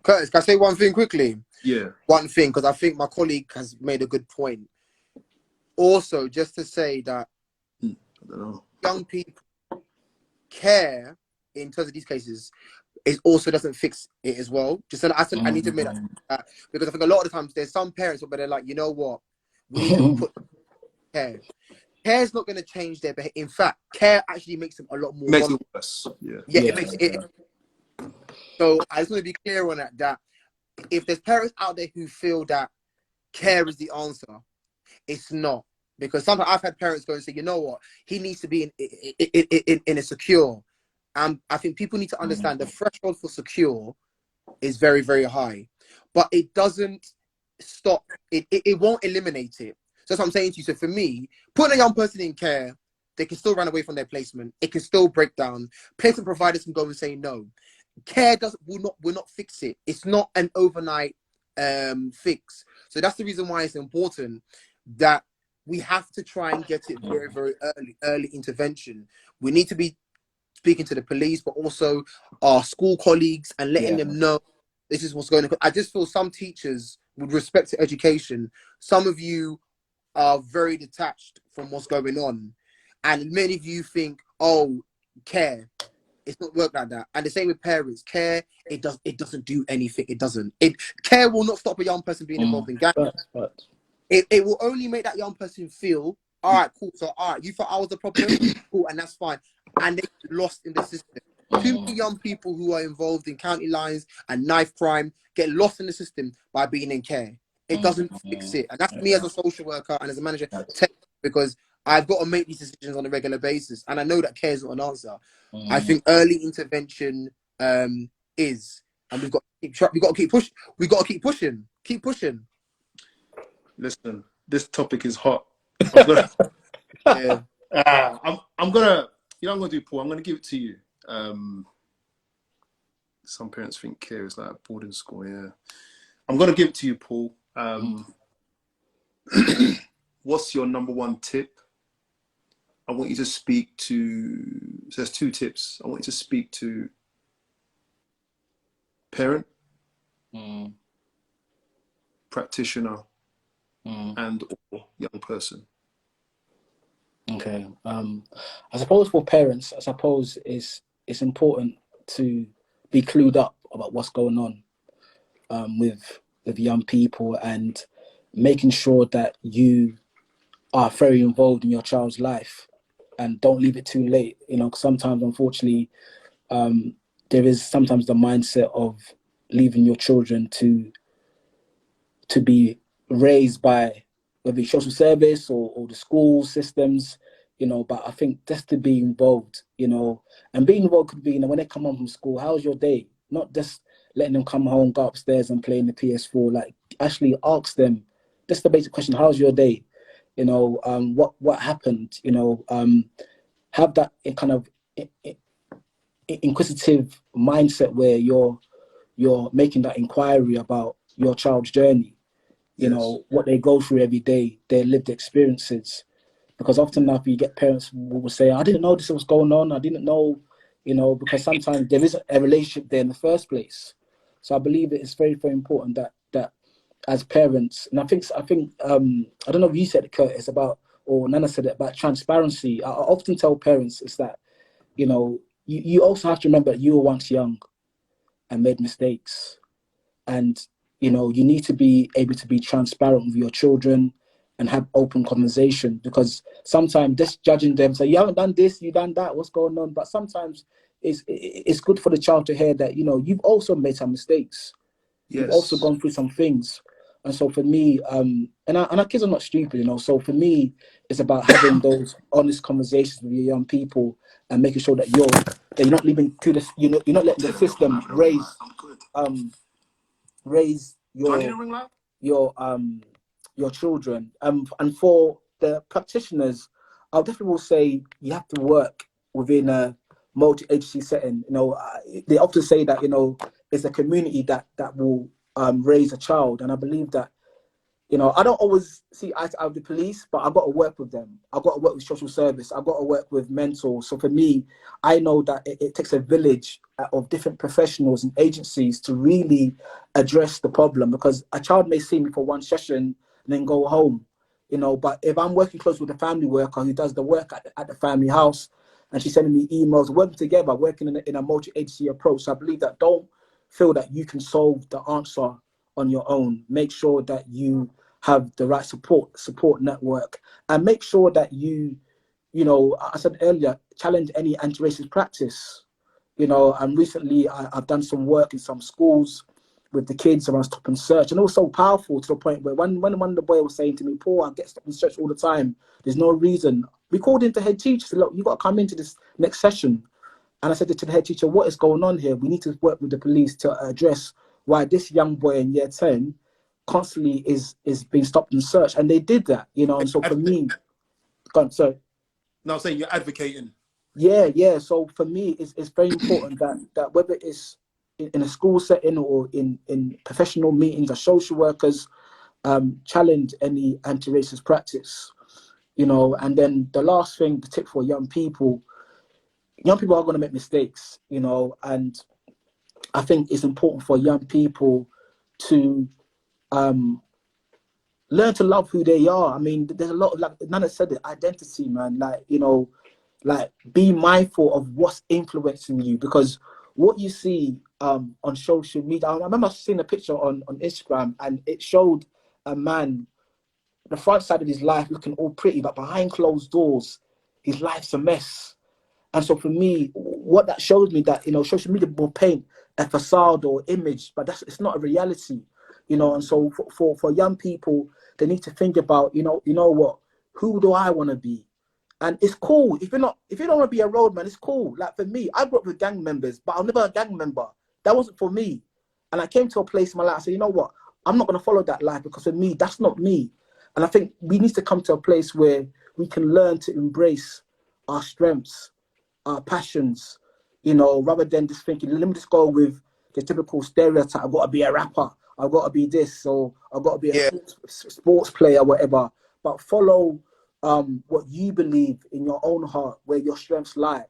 Curtis, can I say one thing quickly? Yeah. One thing, because I think my colleague has made a good point. Also, just to say that I don't know. young people care in terms of these cases, it also doesn't fix it as well. Just I need to make that, because I think a lot of the times there's some parents where they're like, you know what, we need to put care. Care is not going to change their behavior. In fact, care actually makes them a lot more. Makes it worse. Yeah, it makes it. So I just want to be clear on that if there's parents out there who feel that care is the answer, it's not. Because sometimes I've had parents go and say, you know what, he needs to be in a secure. I think people need to understand the threshold for secure is very, very high. But it doesn't stop, it won't eliminate it. So that's what I'm saying to you. So for me, putting a young person in care, they can still run away from their placement. It can still break down. Placement providers can go and say no. Care will not fix it. It's not an overnight fix. So that's the reason why it's important that we have to try and get it very, very early intervention. We need to be speaking to the police, but also our school colleagues and letting them know this is what's going on. I just feel some teachers, with respect to education, some of you are very detached from what's going on. And many of you think, oh, care. It's not work like that. And the same with parents. Care, it doesn't do anything. It doesn't. Care will not stop a young person being involved in gangs. It will only make that young person feel, all right, cool. So, all right, you thought I was the problem? Cool, and that's fine. And they get lost in the system. Too many young people who are involved in county lines and knife crime get lost in the system by being in care. It doesn't fix it. And that's me as a social worker and as a manager, because I've got to make these decisions on a regular basis. And I know that care is not an answer. I think early intervention is, and we've got to keep pushing. We've got to keep pushing. Keep pushing. Listen, this topic is hot. I'm gonna, I'm gonna, you know, I'm gonna do, Paul. I'm gonna give it to you. Some parents think care is like a boarding school. Yeah, I'm gonna give it to you, Paul. What's your number one tip? I want you to speak to. So there's two tips. I want you to speak to parent, practitioner, and or young person. Okay. I suppose for parents, it's important to be clued up about what's going on with young people, and making sure that you are very involved in your child's life and don't leave it too late. You know, sometimes, unfortunately, there is sometimes the mindset of leaving your children to be raised by whether it's social service or the school systems, you know. But I think just to be involved, you know, and being involved could be, you know, when they come home from school, how's your day? Not just letting them come home, go upstairs and play in the PS4. Like, actually ask them just the basic question: how's your day? You know, what happened? You know, have that kind of inquisitive mindset where you're making that inquiry about your child's journey. you Yes. know, what they go through every day, their lived experiences. Because often enough, you get parents who will say, I didn't know this was going on. I didn't know, you know, because sometimes there isn't a relationship there in the first place. So I believe that it's very, very important that as parents, and I think I don't know if you said it, Curtis, about, or Nana said it, about transparency. I often tell parents is that, you know, you also have to remember that you were once young and made mistakes. And, you know, you need to be able to be transparent with your children and have open conversation, because sometimes just judging them, say, you haven't done this, you done that, what's going on? But sometimes it's good for the child to hear that, you know, you've also made some mistakes. You've also Yes. gone through some things. And so for me, and our kids are not stupid, you know. So for me, it's about having those honest conversations with your young people and making sure that you're not leaving to the, you know, you're not letting the system um raise Do I need a ring light? your um your children. And for the practitioners, I'll definitely will say you have to work within a multi-agency setting. You know, they often say that, you know, it's a community that will raise a child, and I believe that, you know, I don't always see eye to eye with the police, but I've got to work with them. I've got to work with social service. I've got to work with mentors. So for me, I know that it takes a village of different professionals and agencies to really address the problem, because a child may see me for one session and then go home, you know, but if I'm working close with a family worker who does the work at the family house, and she's sending me emails, working together, working in a multi-agency approach. So I believe that don't feel that you can solve the answer on your own. Make sure that you have the right support network, and make sure that you know, I said earlier, challenge any anti-racist practice. You know, and recently I've done some work in some schools with the kids around stop and search, and it was so powerful to the point where when one of the boys was saying to me, Paul, I get stop and search all the time, there's no reason. We called into head teacher, said, look, you got to come into this next session. And I said to the head teacher, what is going on here? We need to work with the police to address why this young boy in year 10 constantly is being stopped and searched. And they did that, you know. And so for me, so No, I'm saying you're advocating. yeah. So for me, it's very important that whether it's in a school setting or in professional meetings or social workers, challenge any anti-racist practice, you know. And then the last thing, the tip for young people are going to make mistakes, you know, and I think it's important for young people to learn to love who they are. I mean, there's a lot of, like Nana said, it, identity, man. Like, you know, like be mindful of what's influencing you, because what you see on social media. I remember seeing a picture on Instagram, and it showed a man, the front side of his life looking all pretty, but behind closed doors, his life's a mess. And so for me, what that shows me that, you know, social media will paint a facade or image, but it's not a reality, you know. And so for young people, they need to think about, you know what, who do I want to be? And it's cool if you don't want to be a roadman, it's cool. Like for me, I grew up with gang members, but I'm never a gang member. That wasn't for me. And I came to a place in my life, I said, you know what, I'm not going to follow that life, because for me, that's not me. And I think we need to come to a place where we can learn to embrace our strengths, our passions, you know, rather than just thinking, let me just go with the typical stereotype. I've got to be a rapper. I've got to be this, or I've got to be a Yeah, sports player, whatever. But follow what you believe in your own heart, where your strengths lie,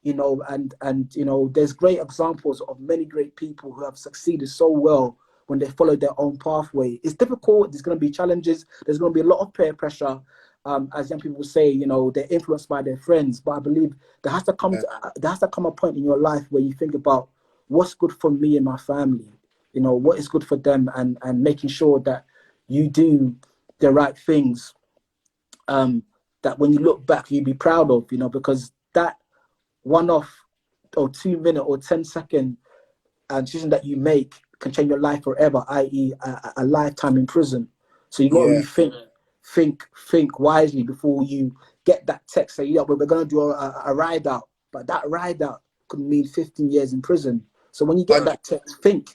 you know. And you know, there's great examples of many great people who have succeeded so well when they follow their own pathway. It's difficult. There's going to be challenges. There's going to be a lot of peer pressure. As young people say, you know, they're influenced by their friends. But I believe yeah, there has to come a point in your life where you think about what's good for me and my family. You know, what is good for them, and making sure that you do the right things. That when you look back, you'd be proud of. You know, because that one off or 2 minute or 10-second decision that you make can change your life forever, i.e., a lifetime in prison. So you got to yeah, really think wisely before you get that text saying, yeah, we're going to do a ride out. But that ride out could mean 15 years in prison. So when you get 100, that text, think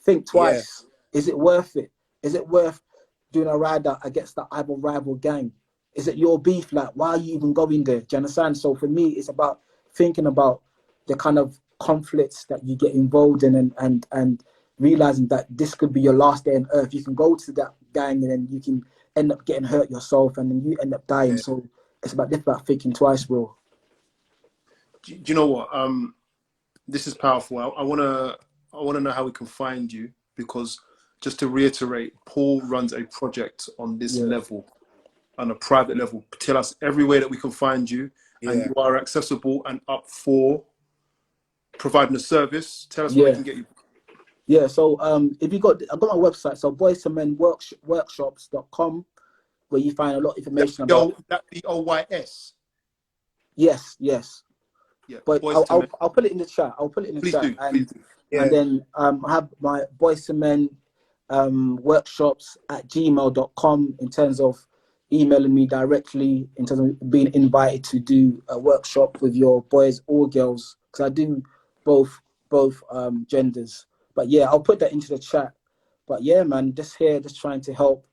yeah, twice. Is it worth it? Is it worth doing a ride out against that other rival gang? Is it your beef? Like, why are you even going there? Do you understand? So for me, it's about thinking about the kind of conflicts that you get involved in, and realizing that this could be your last day on earth. You can go to that gang and then you can end up getting hurt yourself and then you end up dying. Yeah. So it's about thinking twice, bro. Do you know what? This is powerful. I wanna know how we can find you, because just to reiterate, Paul runs a project on this level, on a private level. Tell us every way that we can find you, and you are accessible and up for providing a service. Tell us where we can get you. Yeah, so if you I've got my website, so boys to men workshops.com, where you find a lot of information about that BOYS. Yes. Yeah, But I'll put it in the chat. Please do. And then I have my boys to men workshops at gmail.com in terms of emailing me directly, in terms of being invited to do a workshop with your boys or girls, because I do both genders. But yeah, I'll put that into the chat. But yeah, man, just trying to help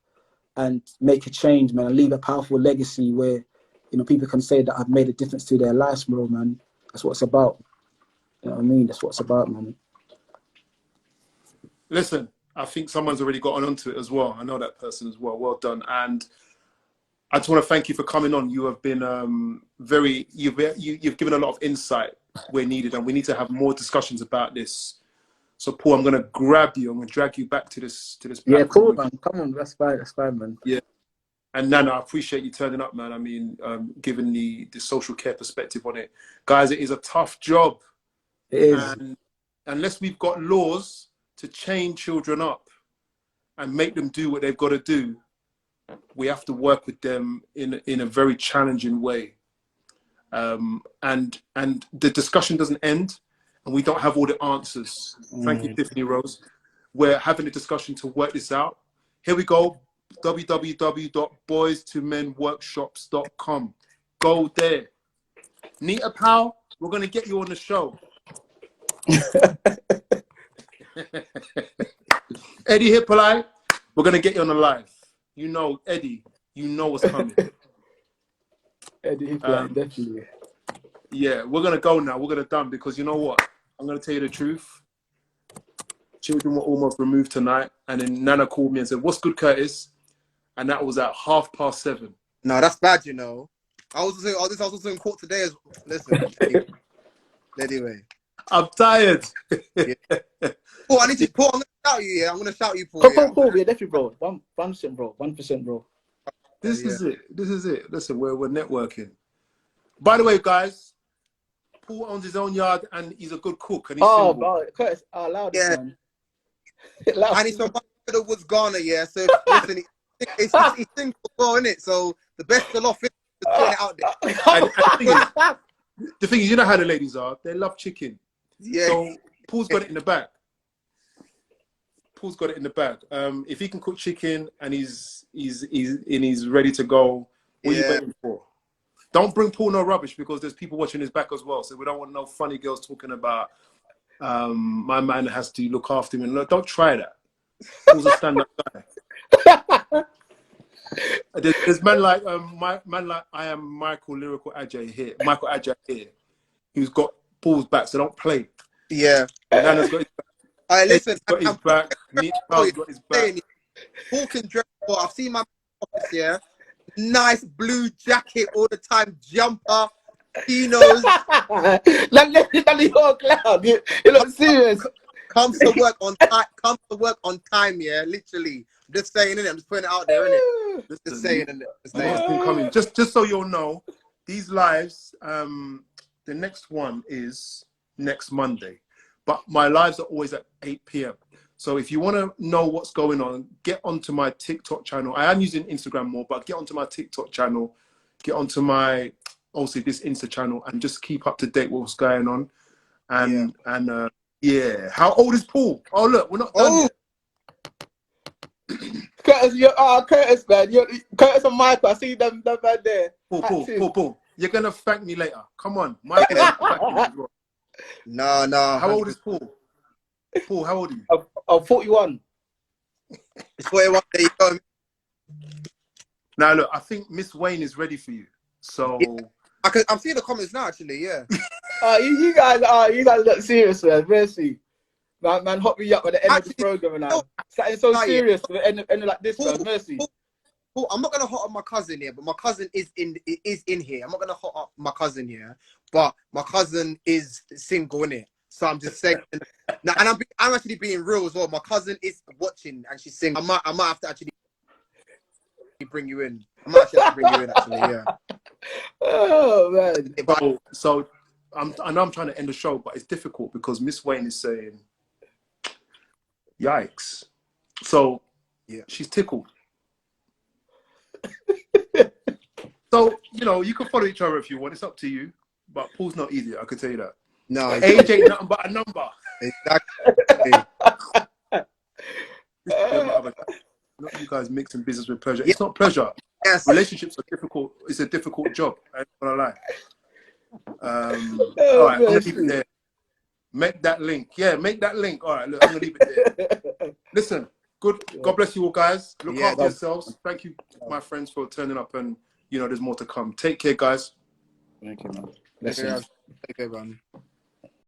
and make a change, man, and leave a powerful legacy where, you know, people can say that I've made a difference to their lives, bro, man. That's what it's about. You know what I mean? That's what it's about, man. Listen, I think someone's already gotten onto it as well. I know that person as well. Well done. And I just want to thank you for coming on. You have been you've given a lot of insight where needed, and we need to have more discussions about this. So Paul, I'm going to grab you. I'm going to drag you back to this platform. Yeah, cool, man. Come on, that's fine, man. Yeah. And Nana, I appreciate you turning up, man. I mean, given the social care perspective on it. Guys, it is a tough job. It is. And unless we've got laws to chain children up and make them do what they've got to do, we have to work with them in a very challenging way. And the discussion doesn't end, and we don't have all the answers. Thank you, Tiffany Rose. We're having a discussion to work this out. Here we go. www.boystomenworkshops.com. Go there. Nita Powell, we're going to get you on the show. Eddie Hippolyte, we're going to get you on the live. You know, Eddie, you know what's coming. Eddie Hippolyte, definitely. Yeah, we're going to go now. We're going to done, because you know what? I'm going to tell you the truth. Children were almost removed tonight, and then Nana called me and said, "What's good, Curtis?" And that was at 7:30. No, that's bad, you know. I was also in court today as listen. Anyway. I'm tired. Yeah. Paul, I'm gonna shout you, yeah. I'm gonna shout you, Paul. Paul, yeah, definitely, bro. 1%, bro. 1%, bro. This is it. Listen, we're networking. By the way, guys, Paul owns his own yard and he's a good cook, and he's single. Bro, Curtis, loud, man. And he's from the Woods, Ghana, yeah. So listen, he's single as well, isn't it? So the best of luck is putting it out there. And the thing is, you know how the ladies are. They love chicken. Yeah. So Paul's got it in the bag. If he can cook chicken and he's ready to go, what are you waiting for? Don't bring Paul no rubbish, because there's people watching his back as well. So we don't want no funny girls talking about my man has to look after him. And look, don't try that. Paul's a stand-up guy. There's men like I am Michael Lyrical Ajay here. Michael Ajay here, who's got Paul's back, so don't play. Yeah. Nana's got his back. All right, listen. Got his back. Paul's got his back. Paul can dress well. I've seen my office here. Nice blue jacket all the time, jumper, chinos. Let me go, cloud. You look serious. Comes to work on time. Yeah, literally. Just saying, innit? I'm just putting it out there, innit? Just saying, innit? Coming. Just so you'll know, these lives, the next one is next Monday, but my lives are always at 8 p.m. So if you want to know what's going on, get onto my TikTok channel. I am using Instagram more, but get onto my TikTok channel, get onto my, also this Insta channel, and just keep up to date with what's going on. And yeah. How old is Paul? Oh, look, we're not done yet. Curtis, Curtis, man. Curtis and Michael, I see them right there. Paul. You're going to thank me later. Come on. Michael, thank me as well. No. How old is Paul? Paul, how old are you? I'm 41. It's 41. There you go. Now, look, I think Miss Wayne is ready for you. So... Yeah. I'm seeing the comments now, actually, yeah. You guys look serious, man. Mercy. Man, hot me up at the end of the Actually, program, and no, something so yeah. serious at the end like this, Paul, man. Mercy. Paul, I'm not gonna hot up my cousin here, but my cousin is in here. I'm not gonna hot up my cousin here, but my cousin is single, innit? So I'm just saying. Now, and I'm actually being real as well. My cousin is watching, and she's single. I might have to actually bring you in. I might actually have to bring you in, actually. Yeah. Oh man. So I know I'm trying to end the show, but it's difficult because Miss Wayne is saying, "Yikes!" So Yeah. she's tickled. So you can follow each other if you want. It's up to you. But Paul's not easy. I can tell you that. No, Age ain't nothing but a number. exactly. Not you guys mixing business with pleasure. Yeah. It's not pleasure. Yes. Relationships are difficult. It's a difficult job. I ain't gonna lie. Oh, all right, I'm gonna mercy. leave it there. Make that link. Yeah, make that link. All right, look, I'm gonna leave it there. Listen, good. God bless you all, guys. Look Yeah, after yourselves. Thank you, my friends, for turning up, and there's more to come. Take care, guys. Thank you, man. Take care, Blessings. take care, man.